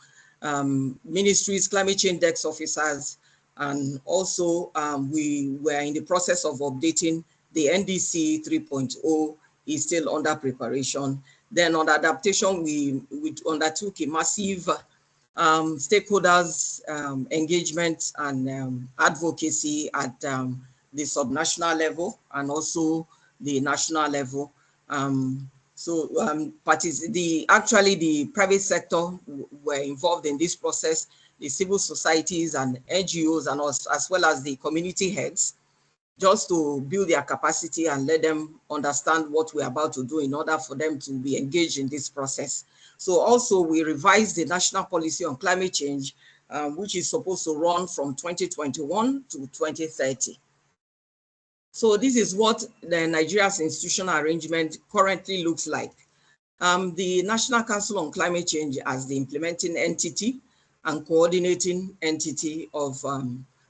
ministries, climate change DEX officers, and also we were in the process of updating the NDC 3.0 is still under preparation. Then on adaptation, we undertook a massive stakeholders engagement and advocacy at the subnational level and also the national level. Actually the private sector were involved in this process, the civil societies and NGOs, and as well as the community heads, just to build their capacity and let them understand what we're about to do in order for them to be engaged in this process. So also we revised the national policy on climate change, which is supposed to run from 2021 to 2030. So this is what the Nigeria's institutional arrangement currently looks like. The National Council on Climate Change as the implementing entity and coordinating entity of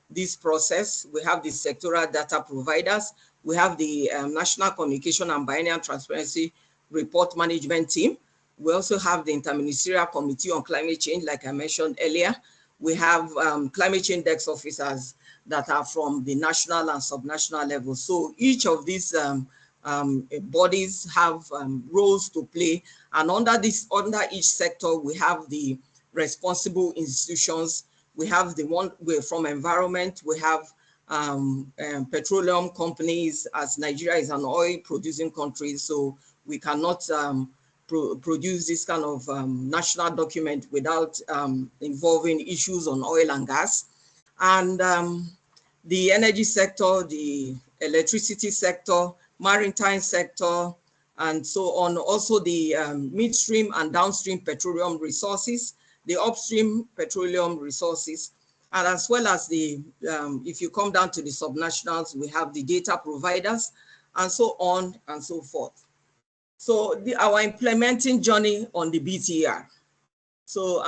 this process. We have the sectoral data providers. We have the National Communication and Biennial Transparency Report Management Team. We also have the Interministerial Committee on Climate Change, like I mentioned earlier. We have climate change desk officers that are from the national and subnational level. So each of these bodies have roles to play, and under each sector we have the responsible institutions. We have the one from environment, we have petroleum companies, as Nigeria is an oil producing country, so we cannot produce this kind of national document without involving issues on oil and gas. And the energy sector, the electricity sector, maritime sector, and so on. Also the midstream and downstream petroleum resources, the upstream petroleum resources, and as well as the, if you come down to the subnationals, we have the data providers, and so on and so forth. So our implementing journey on the BTR. So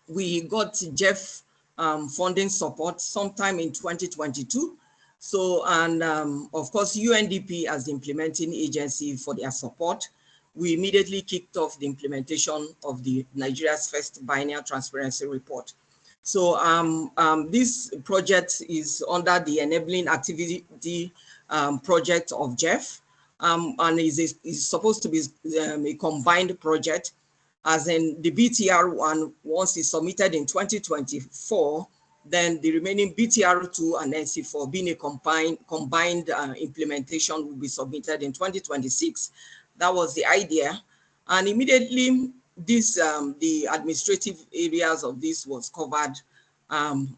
we got Jeff funding support sometime in 2022. So, and of course, UNDP as the implementing agency for their support, we immediately kicked off the implementation of the Nigeria's first Biennial Transparency Report. So this project is under the Enabling Activity project of Jeff, and is supposed to be a combined project, as in the BTR one, once it's submitted in 2024, then the remaining BTR2 and NC4 being a combined implementation will be submitted in 2026. That was the idea. And immediately this, the administrative areas of this was covered.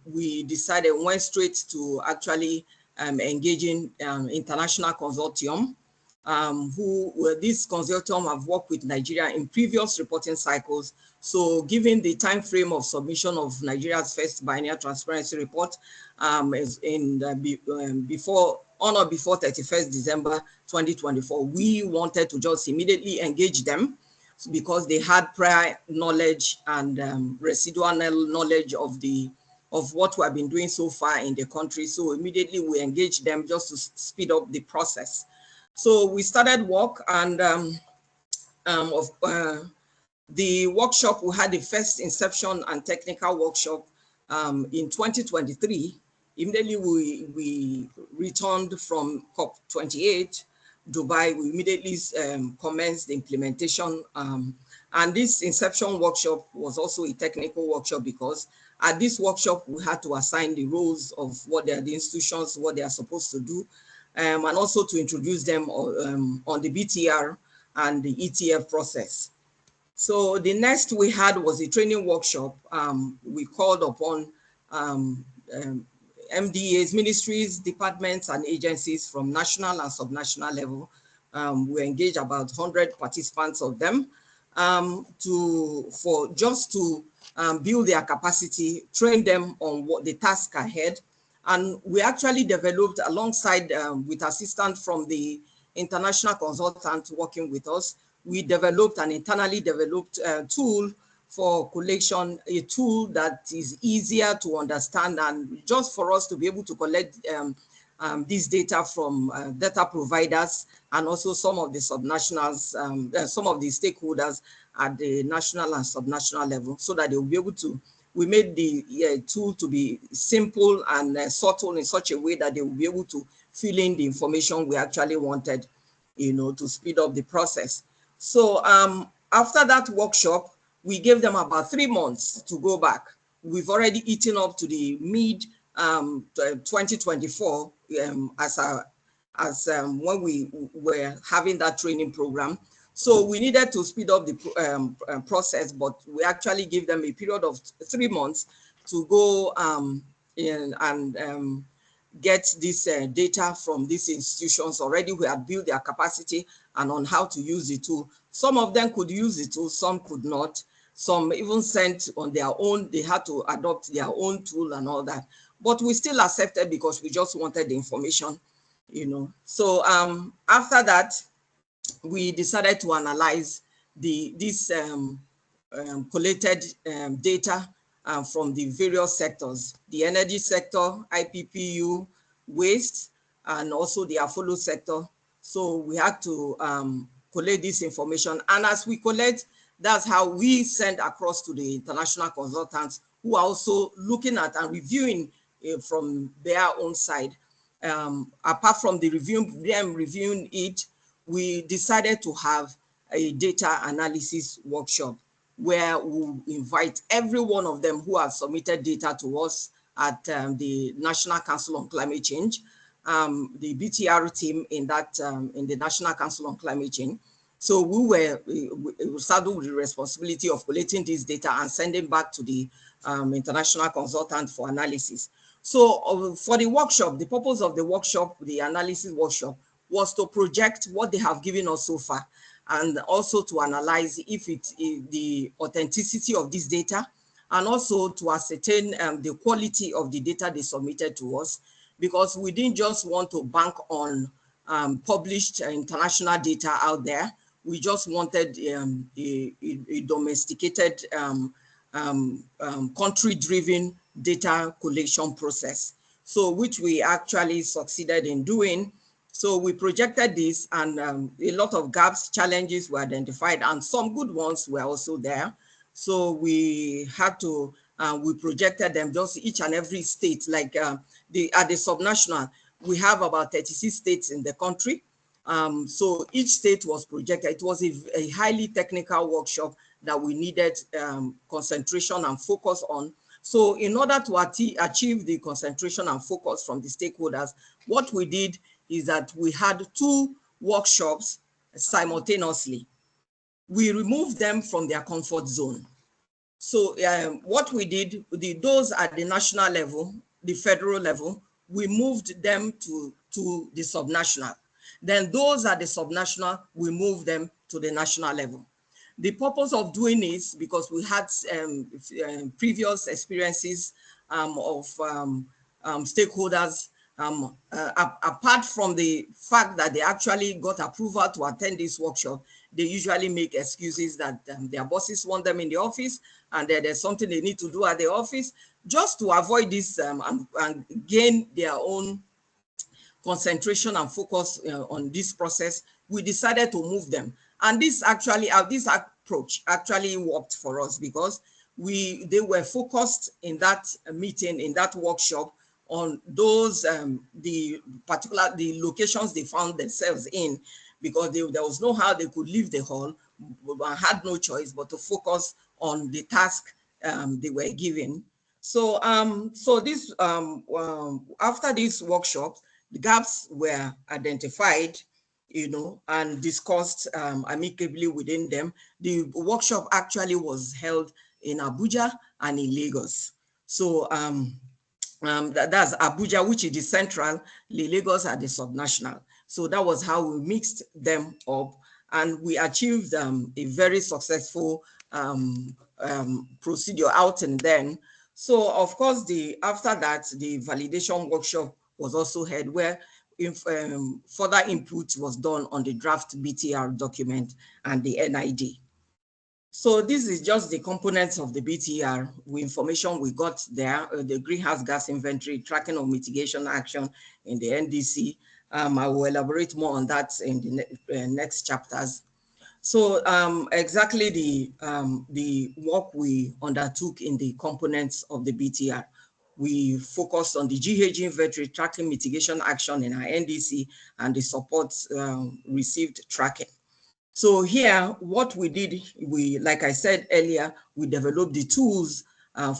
We decided, went straight to actually engaging international consortium, this consortium have worked with Nigeria in previous reporting cycles. So given the time frame of submission of Nigeria's first Biennial Transparency Report is before 31st December 2024, we wanted to just immediately engage them because they had prior knowledge and residual knowledge of what we have been doing so far in the country. So immediately we engaged them just to speed up the process. So we started work, and the workshop, we had the first inception and technical workshop in 2023. Immediately we returned from COP28, Dubai, we immediately commenced the implementation. And this inception workshop was also a technical workshop, because at this workshop, we had to assign the roles of what they are, the institutions, what they are supposed to do, and also to introduce them on the BTR and the ETF process. So the next we had was a training workshop. We called upon MDAs, ministries, departments, and agencies from national and subnational level. We engaged about 100 participants of them just to build their capacity, train them on what the task ahead. And we actually developed, alongside with assistance from the international consultant working with us, we developed an internally developed tool for collection, a tool that is easier to understand, and just for us to be able to collect this data from data providers and also some of the subnationals, some of the stakeholders at the national and subnational level, so that they will be able to, we made the tool to be simple and subtle in such a way that they will be able to fill in the information we actually wanted, to speed up the process. So after that workshop, we gave them about 3 months to go back. We've already eaten up to the mid 2024 as when we were having that training program. So we needed to speed up the process, but we actually gave them a period of 3 months to go in and get this data from these institutions. Already we had built their capacity and on how to use the tool. Some of them could use the tool, some could not. Some even sent on their own, they had to adopt their own tool and all that. But we still accepted because we just wanted the information. you know. So after that, we decided to analyze this collated data from the various sectors, the energy sector, IPPU, waste, and also the Afolo sector. So we had to collate this information. And as we collect, that's how we send across to the international consultants who are also looking at and reviewing from their own side. Apart from the reviewing it, we decided to have a data analysis workshop where we'll invite every one of them who have submitted data to us at the National Council on Climate Change, the BTR team in that in the National Council on Climate Change. So we saddled with the responsibility of collating this data and sending back to the international consultant for analysis. So for the workshop, the purpose of the workshop, the analysis workshop, was to project what they have given us so far, and also to analyze if the authenticity of this data, and also to ascertain the quality of the data they submitted to us, because we didn't just want to bank on published international data out there. We just wanted a domesticated country-driven data collection process, so which we actually succeeded in doing. So we projected this, and a lot of gaps, challenges were identified, and some good ones were also there. So we had to, we projected them, just each and every state, like at the subnational, we have about 36 states in the country. So each state was projected. It was a highly technical workshop that we needed concentration and focus on. So in order to achieve the concentration and focus from the stakeholders, what we did is that we had 2 workshops simultaneously. We removed them from their comfort zone. So what we did, those at the national level, the federal level, we moved them to the subnational. Then those at the subnational, we moved them to the national level. The purpose of doing this, because we had previous experiences of stakeholders, apart from the fact that they actually got approval to attend this workshop, they usually make excuses that their bosses want them in the office, and there's something they need to do at the office. Just to avoid this and gain their own concentration and focus on this process, we decided to move them. And this actually, this approach actually worked for us, because they were focused in that meeting, in that workshop, on those the locations they found themselves in, because there was no how they could leave the hall, but had no choice but to focus on the task they were given. So this after this workshop, the gaps were identified, and discussed amicably within them. The workshop actually was held in Abuja and in Lagos. So that's Abuja, which is the central, Lagos are the subnational. So that was how we mixed them up, and we achieved a very successful procedure out and then. So of course, after that, the validation workshop was also held, where further input was done on the draft BTR document and the NID. So this is just the components of the BTR information we got there, the greenhouse gas inventory, tracking of mitigation action in the NDC. I will elaborate more on that in the next chapters. So exactly the work we undertook in the components of the BTR. We focused on the GHG inventory, tracking mitigation action in our NDC, and the support received tracking. So here, what we did, like I said earlier, we developed the tools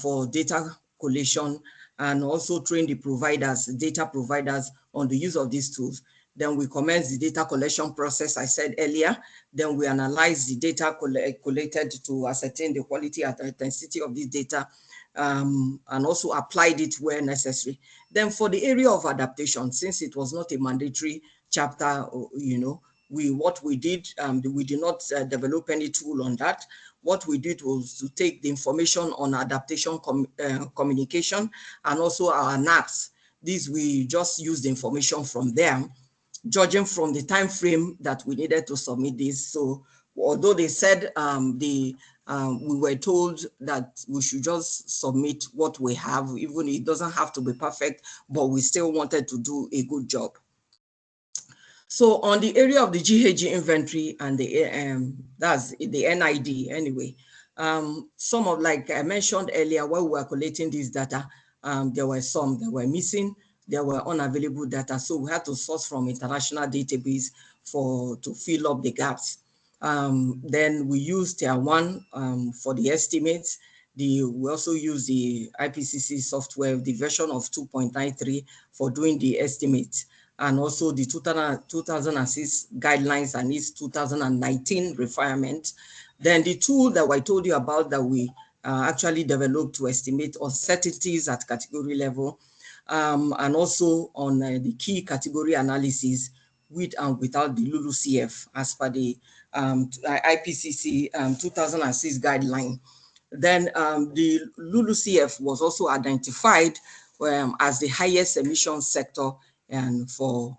for data collation, and also trained the providers, data providers, on the use of these tools. Then we commenced the data collection process, I said earlier. Then we analyzed the data collected to ascertain the quality and intensity of this data, and also applied it where necessary. Then for the area of adaptation, since it was not a mandatory chapter, what we did, we did not develop any tool on that. What we did was to take the information on adaptation communication, and also our NIRs, This, we just used the information from there, judging from the time frame that we needed to submit this. So although they said we were told that we should just submit what we have, even it doesn't have to be perfect, but we still wanted to do a good job. So on the area of the GHG inventory and the that's the NID anyway, some of, like I mentioned earlier, while we were collating this data, there were some that were missing, there were unavailable data. So we had to source from international database to fill up the gaps. Then we used Tier 1 for the estimates. We also use the IPCC software, the version of 2.93 for doing the estimates, and also the 2006 guidelines and its 2019 refinement. Then the tool that I told you about that we actually developed to estimate uncertainties at category level, and also on the key category analysis with and without the LULUCF as per the IPCC 2006 guideline. Then the LULUCF was also identified as the highest emission sector and for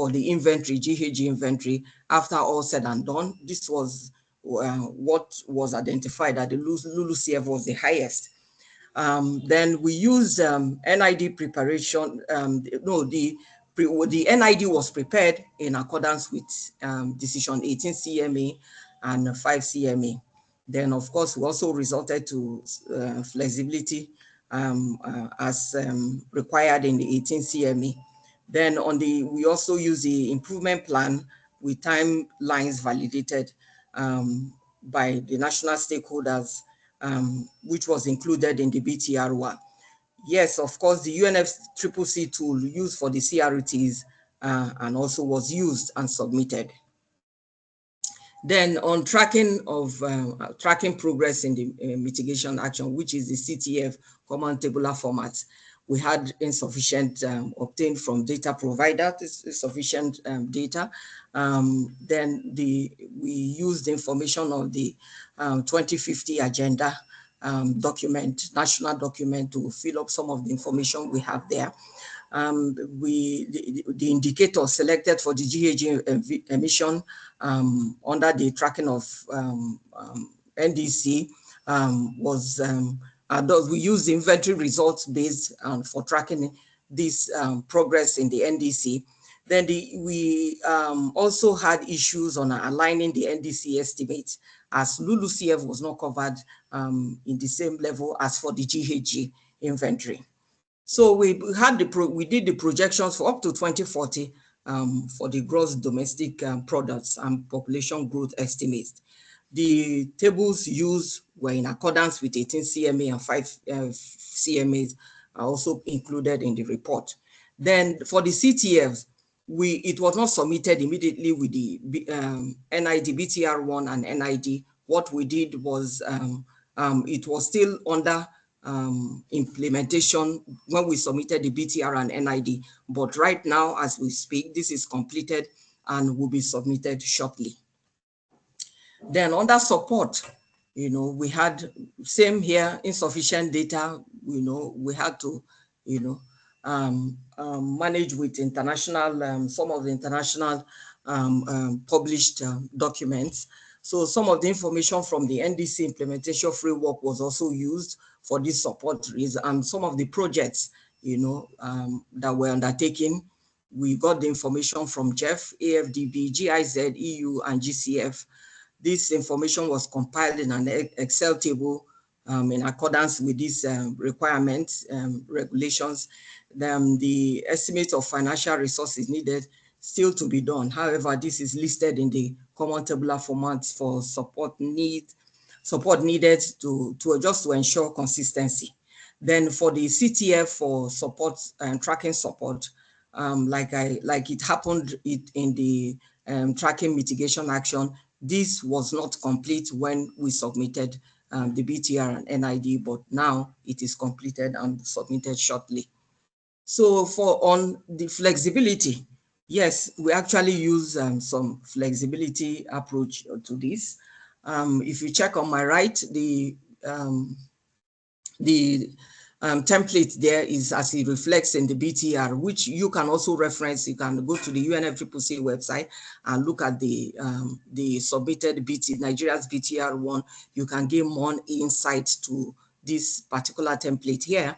the inventory, GHG inventory, after all said and done. This was what was identified that the LULUCF was the highest. Then we used NID preparation. The NID was prepared in accordance with decision 18 CMA and 5 CMA. Then, of course, we also resorted to flexibility as required in the 18 CMA. Then we also use the improvement plan with timelines validated by the national stakeholders, which was included in the BTR one. Yes, of course, the UNFCCC tool used for the CRTs and also was used and submitted. Then on tracking progress in the mitigation action, which is the CTF common tabular format, we had insufficient obtained from data provider, sufficient data. Then we used information of the 2050 agenda document, national document, to fill up some of the information we have there. The indicator selected for the GHG emission under the tracking of NDC was we use the inventory results based for tracking this progress in the NDC. Then we also had issues on aligning the NDC estimates, as LULUCF was not covered in the same level as for the GHG inventory. So we did the projections for up to 2040 for the gross domestic products and population growth estimates. The tables used were in accordance with 18 CMA and 5 CMAs are also included in the report. Then for the CTFs, it was not submitted immediately with the NID, BTR1 and NID. What we did was it was still under implementation when we submitted the BTR and NID. But right now, as we speak, this is completed and will be submitted shortly. Then under support, we had same here, insufficient data. We had to, manage with international, some of the international published documents. So some of the information from the NDC implementation framework was also used for this support, and some of the projects, that were undertaken. We got the information from Jeff, AFDB, GIZ, EU, and GCF. This information was compiled in an Excel table in accordance with these requirements, regulations. The estimate of financial resources needed still to be done. However, this is listed in the common tabular format for support needed to just to ensure consistency. Then for the CTF for support and tracking support, like it happened in the tracking mitigation action, this was not complete when we submitted the BTR and NID, but now it is completed and submitted shortly. So on the flexibility, yes, we actually use some flexibility approach to this. If you check on my right, the template there is as it reflects in the BTR, which you can also reference. You can go to the UNFCCC website and look at the submitted Nigeria's BTR one. You can gain more insight to this particular template here.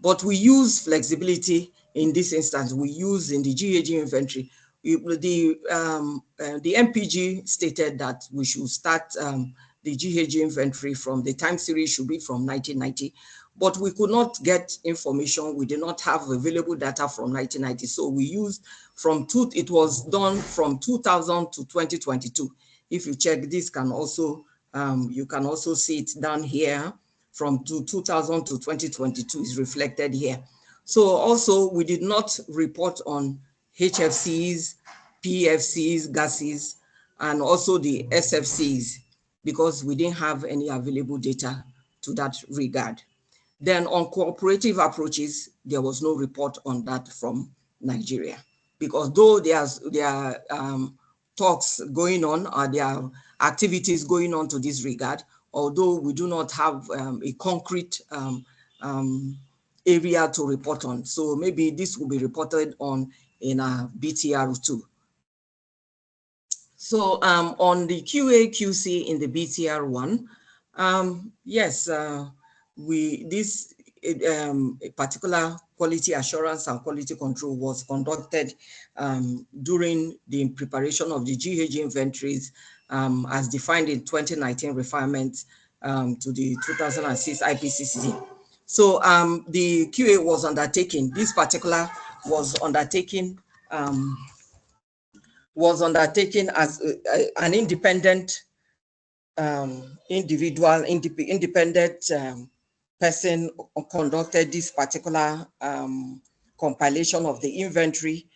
But we use flexibility in this instance. We use in the GHG inventory. The MPG stated that we should start the GHG inventory from the time series should be from 1990, but we could not get information. We did not have available data from 1990. So we used it was done from 2000 to 2022. If you check this, you can also see it down here from 2000 to 2022 is reflected here. So also we did not report on HFCs, PFCs, gases, and also the SFCs because we didn't have any available data to that regard. Then on cooperative approaches, there was no report on that from Nigeria because though there are talks going on or there are activities going on to this regard, although we do not have a concrete area to report on. So maybe this will be reported on in a BTR2. So on the QA/QC in the BTR1, yes, a particular quality assurance and quality control was conducted during the preparation of the GHG inventories as defined in 2019 refinement to the 2006 IPCC. So the QA was undertaken. This particular was undertaken as an independent independent person conducted this particular compilation of the inventory.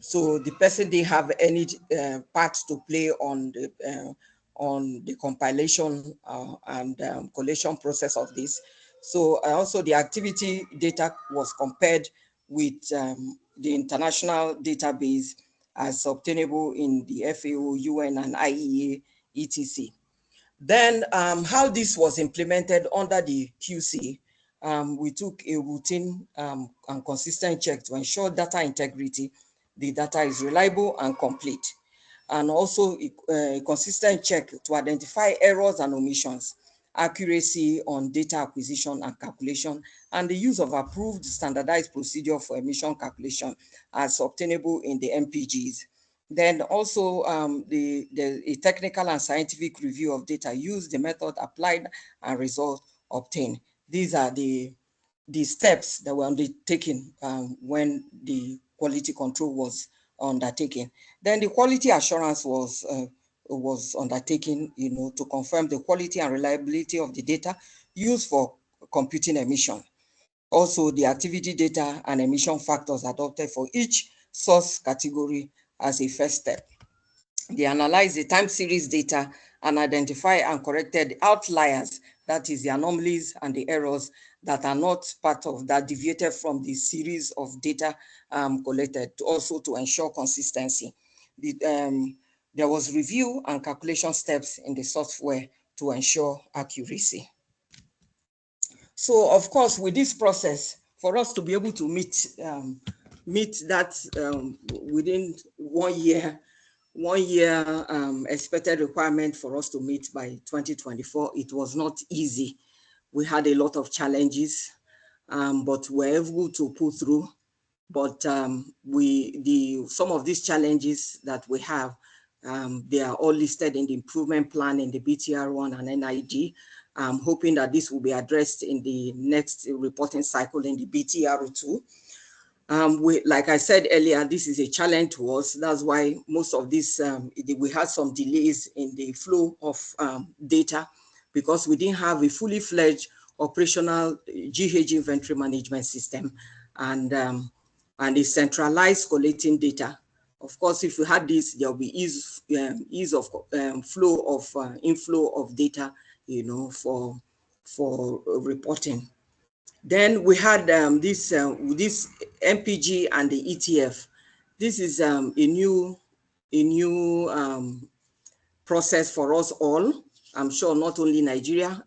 So the person didn't have any part to play on the compilation and collation process of this. So also the activity data was compared with the international database as obtainable in the FAO, UN, and IEA, etc. Then how this was implemented under the QC, we took a routine and consistent check to ensure data integrity. The data is reliable and complete. And also a consistent check to identify errors and omissions, accuracy on data acquisition and calculation, and the use of approved standardized procedure for emission calculation as obtainable in the MPGs. Then also a technical and scientific review of data used, the method applied, and results obtained. These are the steps that were undertaken when the quality control was undertaken. Then the quality assurance was undertaken, to confirm the quality and reliability of the data used for computing emission. Also, the activity data and emission factors adopted for each source category as a first step. They analyzed the time series data and identify and corrected outliers, that is the anomalies and the errors that are not part of that deviated from the series of data collected, also to ensure consistency. There was review and calculation steps in the software to ensure accuracy. So of course, with this process, for us to be able to meet that within 1 year, expected requirement for us to meet by 2024, it was not easy. We had a lot of challenges, but we're able to pull through. But some of these challenges that we have, they are all listed in the improvement plan in the BTR1 and NID. I'm hoping that this will be addressed in the next reporting cycle in the BTR2. Like I said earlier, this is a challenge to us. That's why most of this, we had some delays in the flow of data because we didn't have a fully fledged operational GHG inventory management system and a centralized collecting data. Of course, if we had this, there will be ease of inflow of data, for reporting. Then we had this MPG and the ETF. This is a new process for us all. I'm sure not only Nigeria.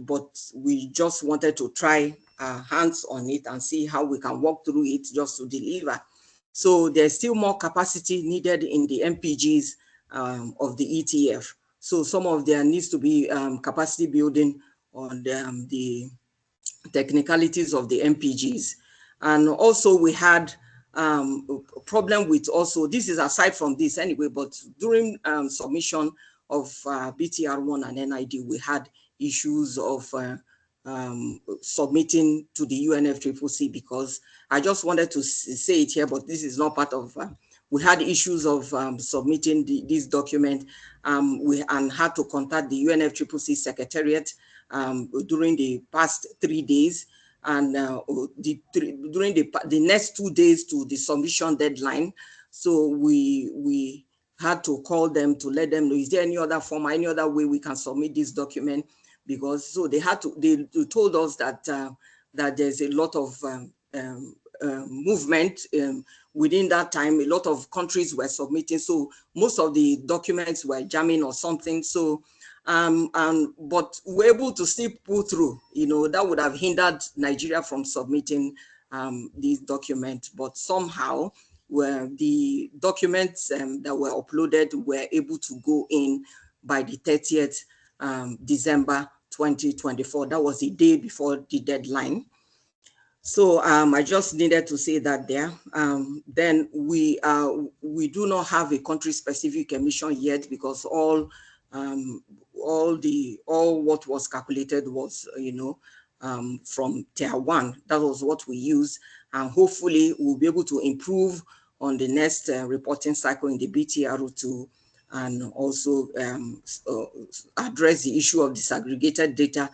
but we just wanted to try our hands on it and see how we can walk through it just to deliver. So there's still more capacity needed in the MPGs of the ETF. So some of there needs to be capacity building on the technicalities of the MPGs. And also we had a problem with also, this is aside from this anyway, but during submission of BTR1 and NID, we had issues of submitting to the UNFCCC, because I just wanted to say it here, but this is not part of, we had issues of submitting this document and had to contact the UNFCCC Secretariat during the past 3 days, and during the next 2 days to the submission deadline. So we had to call them to let them know, is there any other form, any other way we can submit this document? Because so they told us that that there's a lot of movement within that time. A lot of countries were submitting, so most of the documents were jamming or something. So but we're able to still pull through. That would have hindered Nigeria from submitting these documents, but somehow where the documents that were uploaded were able to go in by the 30th December 2024. That was the day before the deadline. So I just needed to say that there. Then we do not have a country-specific emission yet, because all what was calculated was from tier 1. That was what we used, and hopefully we'll be able to improve on the next reporting cycle in the BTR to and also address the issue of disaggregated data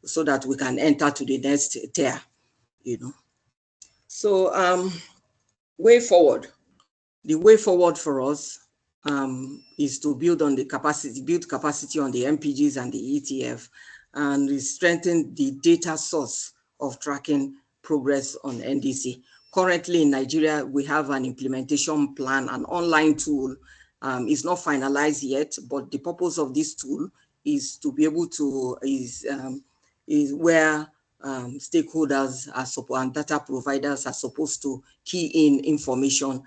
so that we can enter to the next tier, So way forward. The way forward for us is to build on the capacity on the MPGs and the ETF, and strengthen the data source of tracking progress on NDC. Currently in Nigeria, we have an implementation plan, an online tool. It's not finalized yet, but the purpose of this tool is to be able to, is where stakeholders and data providers are supposed to key in information,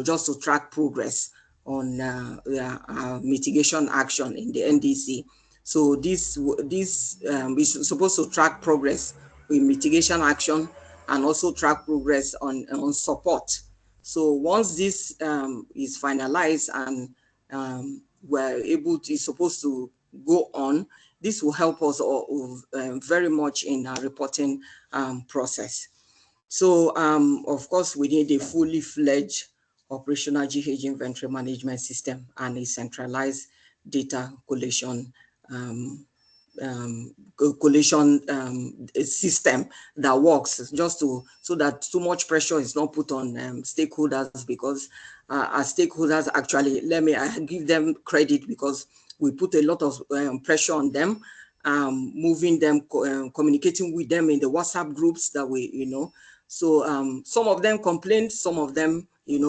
just to track progress on mitigation action in the NDC. So this is supposed to track progress with mitigation action and also track progress on support. So once this is finalized and we're able to, is supposed to go on, this will help us very much in our reporting process. So of course, we need a fully fledged operational GHG inventory management system and a centralized data collation system that works, just so that too much pressure is not put on stakeholders, because our stakeholders actually, I give them credit, because we put a lot of pressure on them, moving them, communicating with them in the WhatsApp groups that we, So some of them complained, some of them,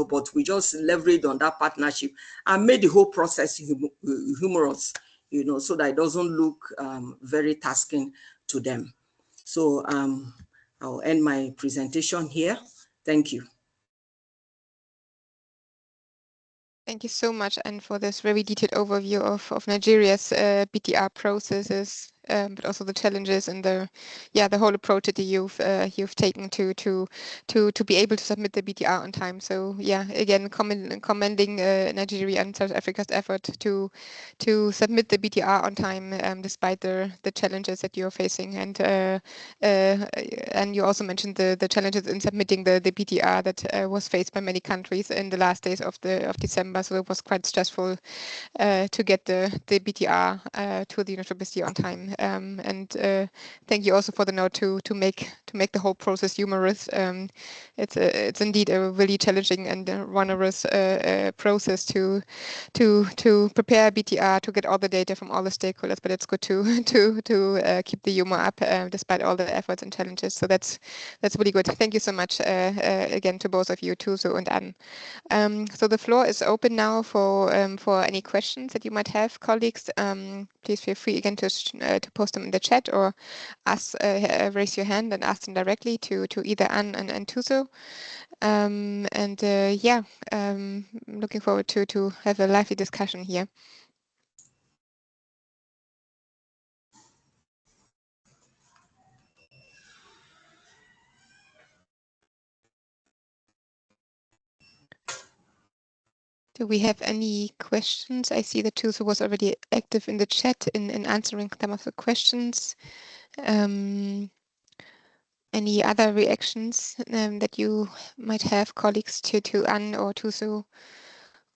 but we just leveraged on that partnership and made the whole process humorous, so that it doesn't look very tasking to them. So I'll end my presentation here. Thank you. Thank you so much, Anne, for this very detailed overview of Nigeria's BTR processes, but also the challenges and the whole approach that you've taken to be able to submit the BTR on time. So again, commending Nigeria and South Africa's effort to submit the BTR on time despite the challenges that you're facing. And you also mentioned the challenges in submitting the BTR that was faced by many countries in the last days of December. So it was quite stressful to get the BTR to the UNFCCC on time. And thank you also for the note to make the whole process humorous. It's indeed a really challenging and onerous process to prepare BTR, to get all the data from all the stakeholders. But it's good to keep the humor up despite all the efforts and challenges. So that's really good. Thank you so much again to both of you, Tuso and Anne. So the floor is open now for any questions that you might have, colleagues. Please feel free again to to post them in the chat or ask, raise your hand and ask them directly to either Anne and Tuso. Yeah, looking forward to have a lively discussion here. Do we have any questions? I see that Tuso was already active in the chat in answering some of the questions. Any other reactions that you might have, colleagues, to Anne or Tuso,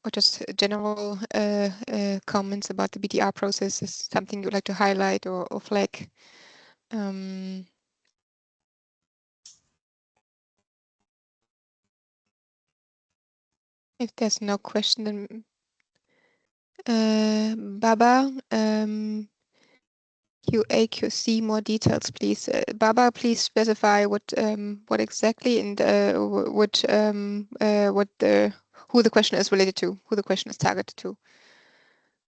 or just general comments about the BTR process? Is something you'd like to highlight or flag? If there's no question, then Baba, QA, QC, more details, please. Baba, please specify what exactly and who the question is related to, who the question is targeted to.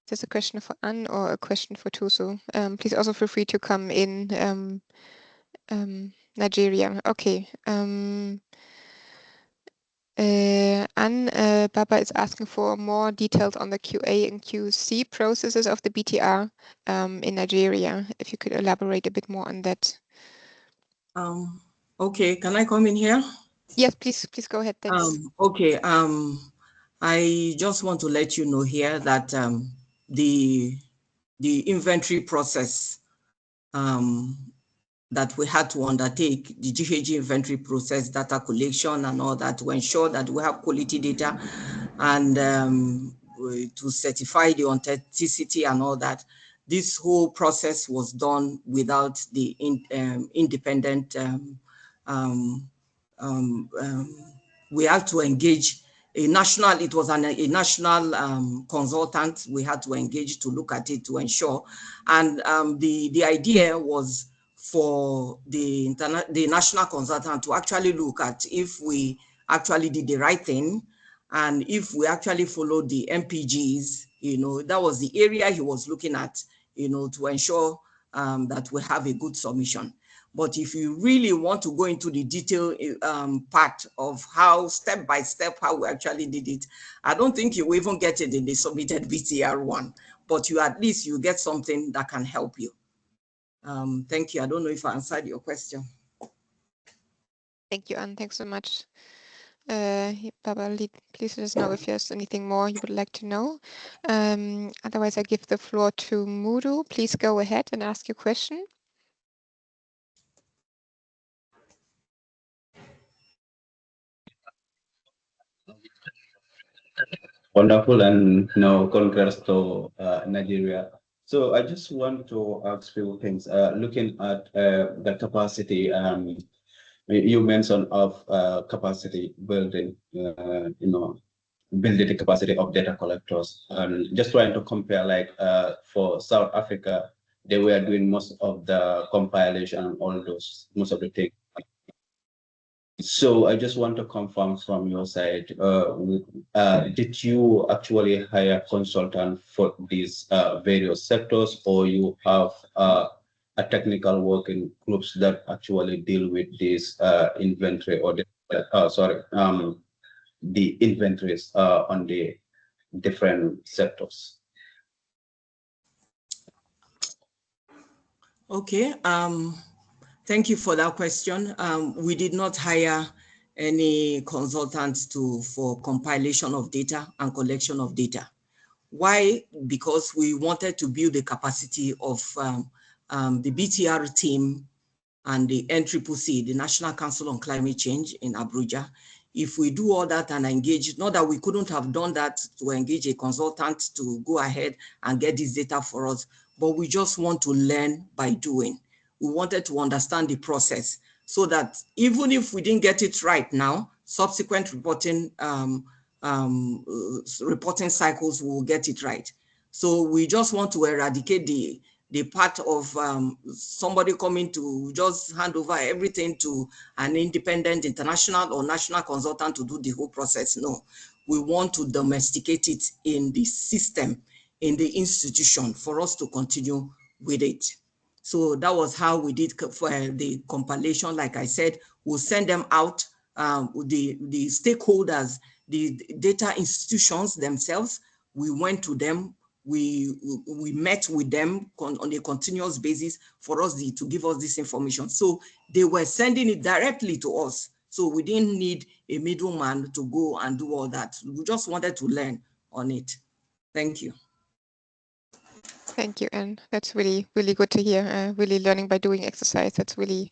Is this a question for Anne or a question for Tuso? Please also feel free to come in Nigeria. Okay. Anne, Baba is asking for more details on the QA and QC processes of the BTR in Nigeria. If you could elaborate a bit more on that. Okay, can I come in here? Yes, please go ahead. Thanks. Okay, I just want to let you know here that the inventory process that we had to undertake, the GHG inventory process, data collection and all that, to ensure that we have quality data and to certify the authenticity and all that. This whole process was done without the independent, we had to engage a national, it was a national consultant we had to engage to look at it to ensure. And the idea was for the national consultant to actually look at if we actually did the right thing and if we actually followed the MPGs, you know, that was the area he was looking at, you know, to ensure that we have a good submission. But if you really want to go into the detail part of how step by step how we actually did it, I don't think you will even get it in the submitted BTR one, but you at least you get something that can help you. Thank you. I don't know if I answered your question. Thank you, Anne. Thanks so much. Baba, please let us know if there's anything more you would like to know. Otherwise, I give the floor to Mudu. Please go ahead and ask your question. Wonderful, and congrats to Nigeria. So I just want to ask few things. Looking at the capacity, you mentioned of capacity building, building the capacity of data collectors, and just trying to compare, like for South Africa, they were doing most of the compilation and all those, most of the things. So I just want to confirm from your side, did you actually hire consultants for these various sectors, or you have a technical working groups that actually deal with this inventory or the inventories on the different sectors? Okay. Thank you for that question. We did not hire any consultants for compilation of data and collection of data. Why? Because we wanted to build the capacity of the BTR team and the NCCC, the National Council on Climate Change in Abuja. If we do all that and engage, not that we couldn't have done that to engage a consultant to go ahead and get this data for us, but we just want to learn by doing. We wanted to understand the process so that even if we didn't get it right now, subsequent reporting reporting cycles will get it right. So we just want to eradicate the part of somebody coming to just hand over everything to an independent international or national consultant to do the whole process. No, we want to domesticate it in the system, in the institution, for us to continue with it. So that was how we did for the compilation. Like I said, we'll send them out, the stakeholders, the data institutions themselves. We went to them, we met with them on a continuous basis for us to give us this information. So they were sending it directly to us. So we didn't need a middleman to go and do all that. We just wanted to learn on it. Thank you. Thank you, and that's really, really good to hear. Really learning by doing exercise. That's really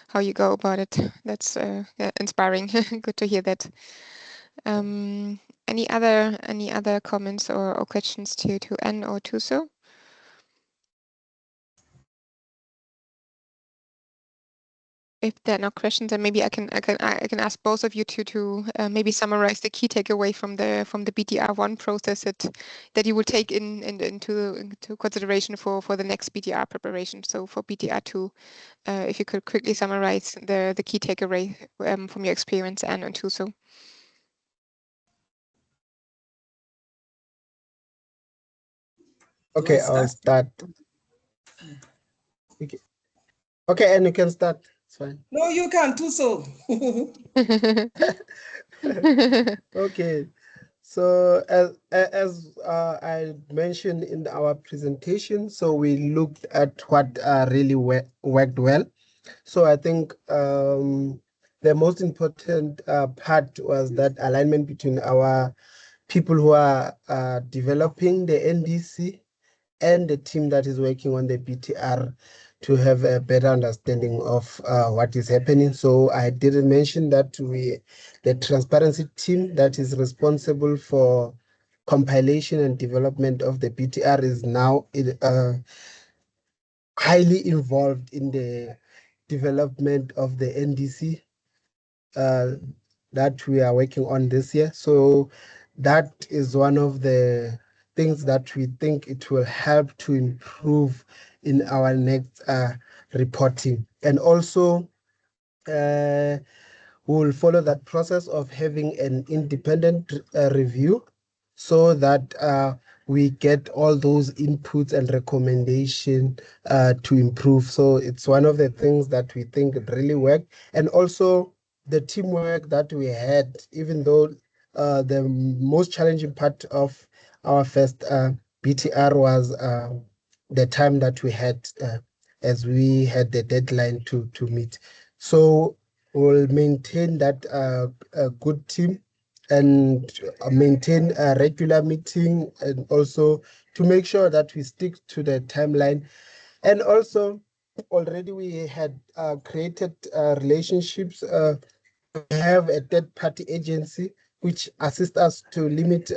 how you go about it. That's yeah, inspiring. Good to hear that. Any other comments or questions to Anne or Tuso? If there are no questions, then maybe I can ask both of you to maybe summarize the key takeaway from the BTR1 process that you will take into consideration for the next BTR preparation. So for BTR2, if you could quickly summarize the key takeaway from your experience, Anne and Tuso. Okay, I'll start. Okay, and you can start. It's fine. No, you can do so. Okay, so as I mentioned in our presentation, so we looked at what really worked well. So I think the most important part was that alignment between our people who are developing the NDC and the team that is working on the BTR to have a better understanding of what is happening. So I didn't mention that the transparency team that is responsible for compilation and development of the BTR is now highly involved in the development of the NDC that we are working on this year. So that is one of the things that we think it will help to improve in our next reporting. And also we will follow that process of having an independent review so that we get all those inputs and recommendations to improve. So it's one of the things that we think really work. And also the teamwork that we had, even though the most challenging part of our first BTR was the time that we had as we had the deadline to meet. So we'll maintain that a good team and maintain a regular meeting, and also to make sure that we stick to the timeline. And also already we had created relationships. We have a third-party agency which assists us to limit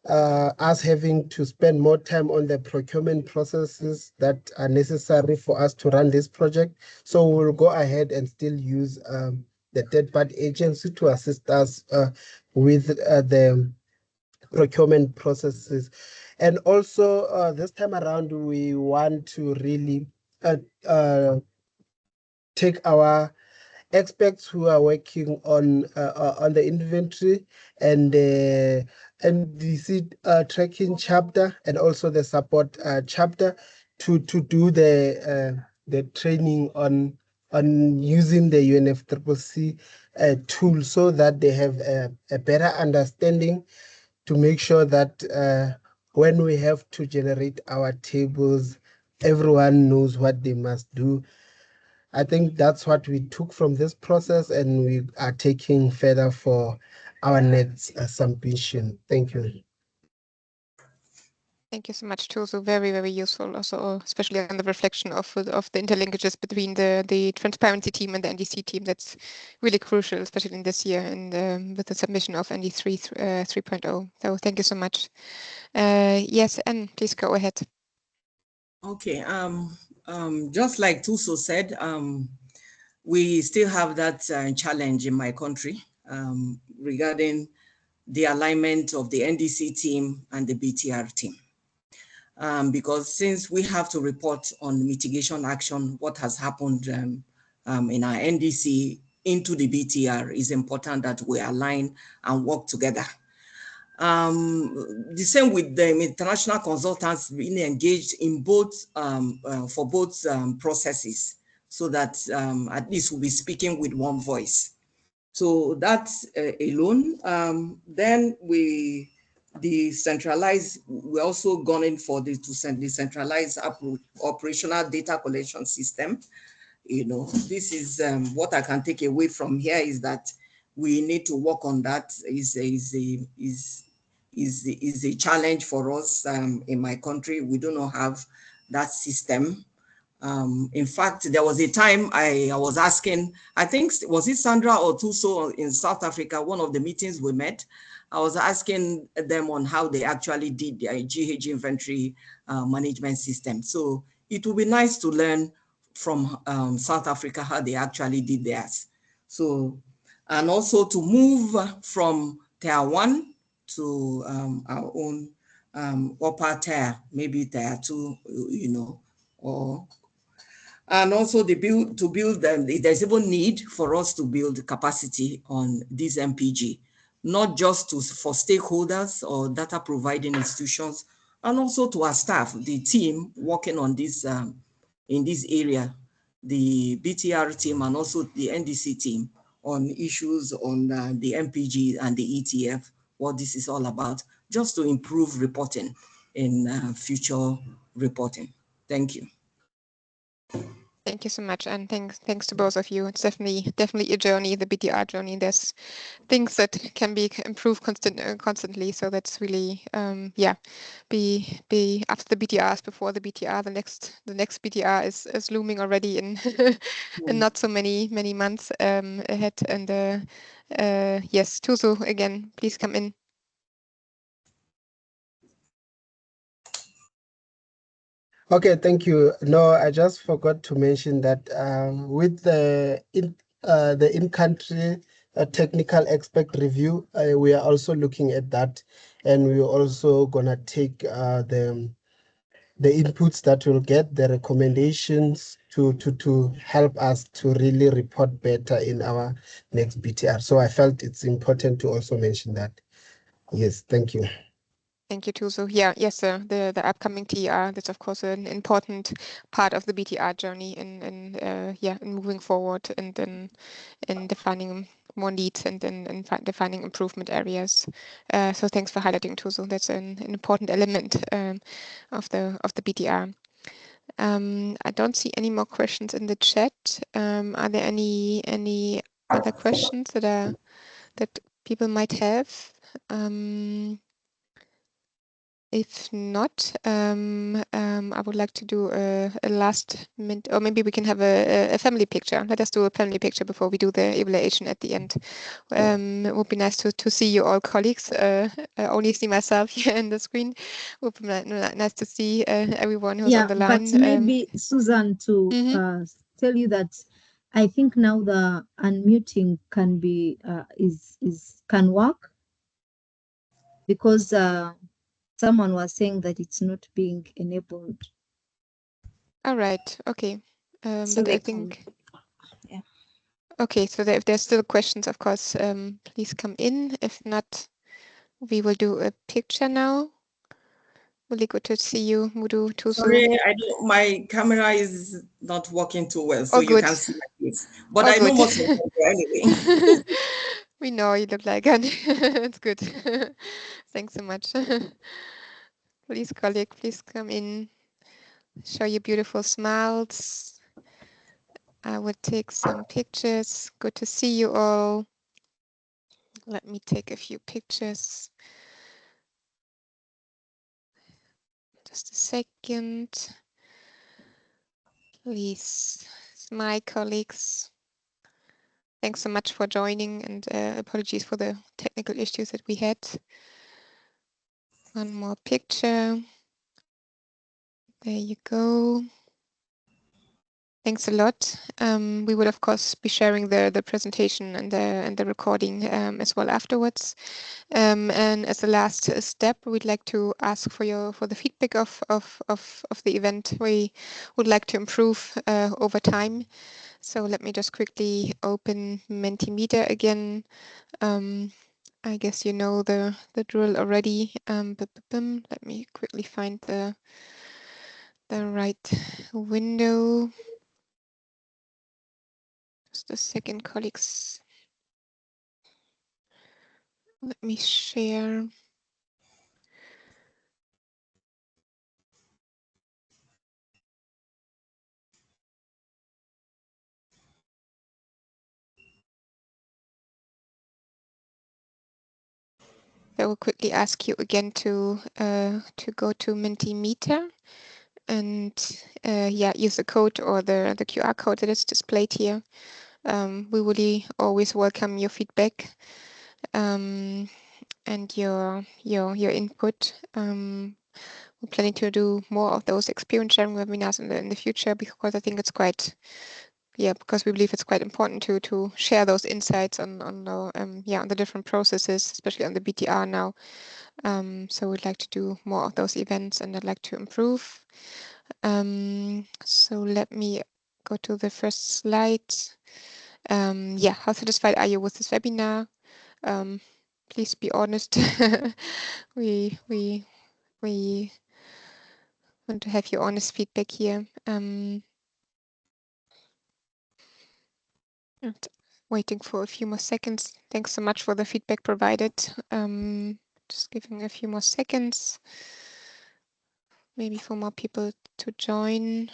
us having to spend more time on the procurement processes that are necessary for us to run this project. So we'll go ahead and still use the third-party agency to assist us with the procurement processes. And also this time around, we want to really take our experts who are working on the inventory and the NDC tracking chapter, and also the support chapter to do the training on using the UNFCCC tool, so that they have a better understanding, to make sure that when we have to generate our tables, everyone knows what they must do. I think that's what we took from this process, and we are taking further for our next submission. Thank you. Thank you so much, too. So very, very useful, also especially on the reflection of the interlinkages between the transparency team and the NDC team. That's really crucial, especially in this year and with the submission of ND3 3.0. So thank you so much. Yes, Anne, please go ahead. Okay. Just like Tuso said, we still have that challenge in my country regarding the alignment of the NDC team and the BTR team. Because since we have to report on mitigation action, what has happened in our NDC into the BTR, is important that we align and work together. The same with the international consultants being engaged in both for both processes, so that at least we'll be speaking with one voice. So that's alone. Then we decentralize. We're also going for the decentralized operational data collection system. You know, this is what I can take away from here is that we need to work on that. Is a challenge for us in my country. We do not have that system. In fact, there was a time I was asking, I think, was it Sandra or Tuso in South Africa, one of the meetings we met, I was asking them on how they actually did their GH inventory management system. So it would be nice to learn from South Africa how they actually did theirs. So, and also to move from tier 1 to our own upper tier, maybe tier 2, you know, or and also the to build them. There's even need for us to build capacity on this MPG, not just for stakeholders or data providing institutions, and also to our staff, the team working on this in this area, the BTR team and also the NDC team on issues on the MPG and the ETF, what this is all about, just to improve reporting in future reporting. Thank you. Thank you so much, and thanks to both of you. It's definitely a journey, the BTR journey. There's things that can be improved constantly. So that's really yeah. Be after the BTRs, before the BTR. The next BTR is looming already in in not so many months ahead. And yes, Tuso again, please come in. Okay, thank you. No, I just forgot to mention that with the in-country technical expert review, we are also looking at that, and we're also gonna take the inputs that we'll get, the recommendations to help us to really report better in our next BTR. So I felt it's important to also mention that. Yes, thank you. Thank you, Tuso. Yeah, yes, sir. The upcoming TR, that's of course an important part of the BTR journey in moving forward and then in defining more needs and then defining improvement areas. So thanks for highlighting, Tuso. That's an important element of the BTR. I don't see any more questions in the chat. Are there any other questions that people might have? If not, I would like to do a last minute, or maybe we can have a family picture. Let us do a family picture before we do the evaluation at the end. It would be nice to see you all colleagues. I only see myself here in the screen. It would be nice to see everyone who's on the line. But maybe, Susan, to tell you that I think now the unmuting can be can work, because someone was saying that it's not being enabled. All right. Okay. So but I think. Yeah. Okay. So if there's still questions, of course, please come in. If not, we will do a picture now. Really good to see you, Mudu, Tuso. Sorry, my camera is not working too well, so you can see my face. But I know most of them anyway. We know you look like it. It's good. Thanks so much. Please, colleague, please come in. Show your beautiful smiles. I will take some pictures. Good to see you all. Let me take a few pictures. Just a second. Please, my colleagues. Thanks so much for joining, and apologies for the technical issues that we had. One more picture. There you go. Thanks a lot. We will of course be sharing the presentation and the recording as well afterwards. And as a last step, we'd like to ask for the feedback of the event. We would like to improve over time. So let me just quickly open Mentimeter again. I guess you know the drill already. Let me quickly find the right window. Just a second, colleagues. Let me share. I will quickly ask you again to go to Mentimeter and yeah, use the code or the QR code that is displayed here. We really always welcome your feedback and your input. We're planning to do more of those experience sharing webinars in the future, because I think it's quite, because we believe it's quite important to share those insights on the different processes, especially on the BTR now. So we'd like to do more of those events, and I'd like to improve. So let me go to the first slide. How satisfied are you with this webinar? Please be honest. we want to have your honest feedback here. Waiting for a few more seconds. Thanks so much for the feedback provided. Just giving a few more seconds, maybe for more people to join.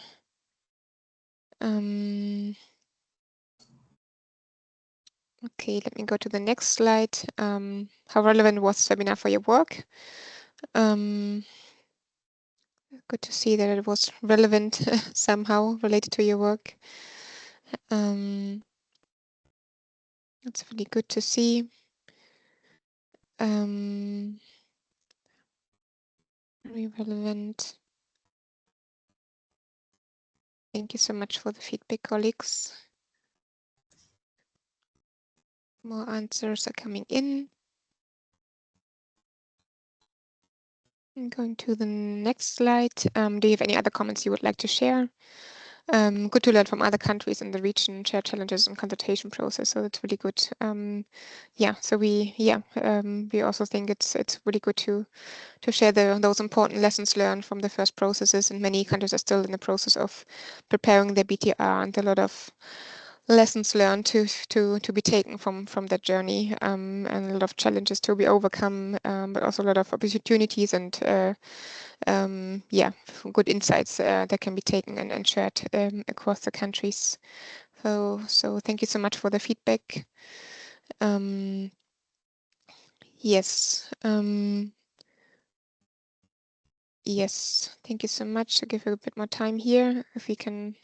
Okay, let me go to the next slide. How relevant was this webinar for your work? Good to see that it was relevant somehow related to your work. That's really good to see. Very relevant. Thank you so much for the feedback, colleagues. More answers are coming in. I'm going to the next slide. Do you have any other comments you would like to share? Good to learn from other countries in the region, share challenges and consultation process. So it's really good. So we also think it's really good to share those important lessons learned from the first processes. And many countries are still in the process of preparing their BTR, and a lot of lessons learned to be taken from that journey, and a lot of challenges to be overcome, but also a lot of opportunities and good insights that can be taken and shared across the countries. So thank you so much for the feedback. Yes. Yes, thank you so much. To give you a bit more time here, if we can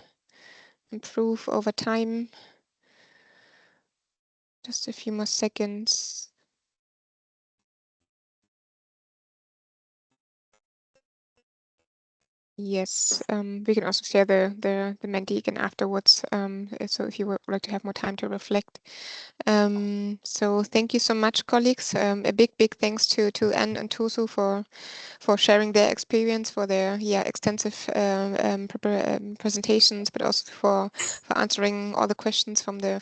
improve over time. Just a few more seconds. Yes, we can also share the Menti again afterwards. So if you would like to have more time to reflect. So thank you so much, colleagues. A big thanks to Anne and Tusu for sharing their experience, for their extensive presentations, but also for answering all the questions from the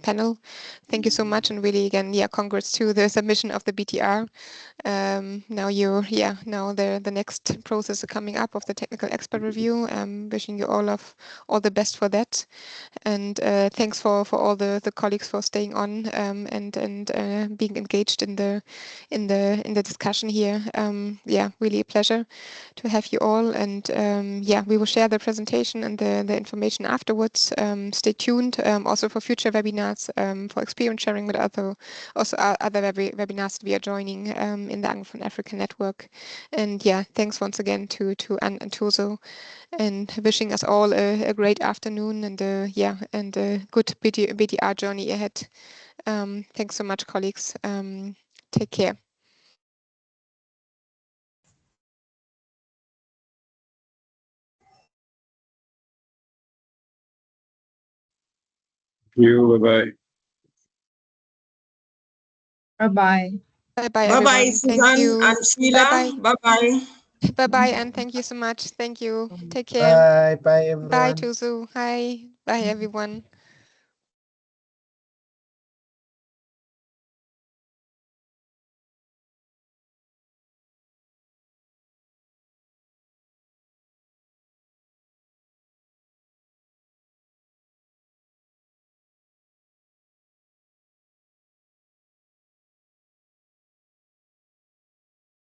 panel. Thank you so much, and really again, congrats to the submission of the BTR. Now the next process coming up of the technical expert review. Wishing you all the best for that, and thanks for all the colleagues for staying on and being engaged in the discussion here. Really a pleasure to have you all, and we will share the presentation and the information afterwards. Stay tuned also for future webinars, for experience sharing, but other webinars that we are joining in the Anglophone Africa network. And thanks once again to Anne and Tuso, and wishing us all a great afternoon and a good BTR journey ahead. Thanks so much, colleagues. Take care. You, bye-bye. Bye-bye. Bye-bye, Bye bye, everyone. Thank Suzanne you. and Sheila. Bye bye. Bye-bye, and thank you so much. Thank you. Take care. Bye, bye Bye, everyone. Tuzu. Hi. Bye, everyone.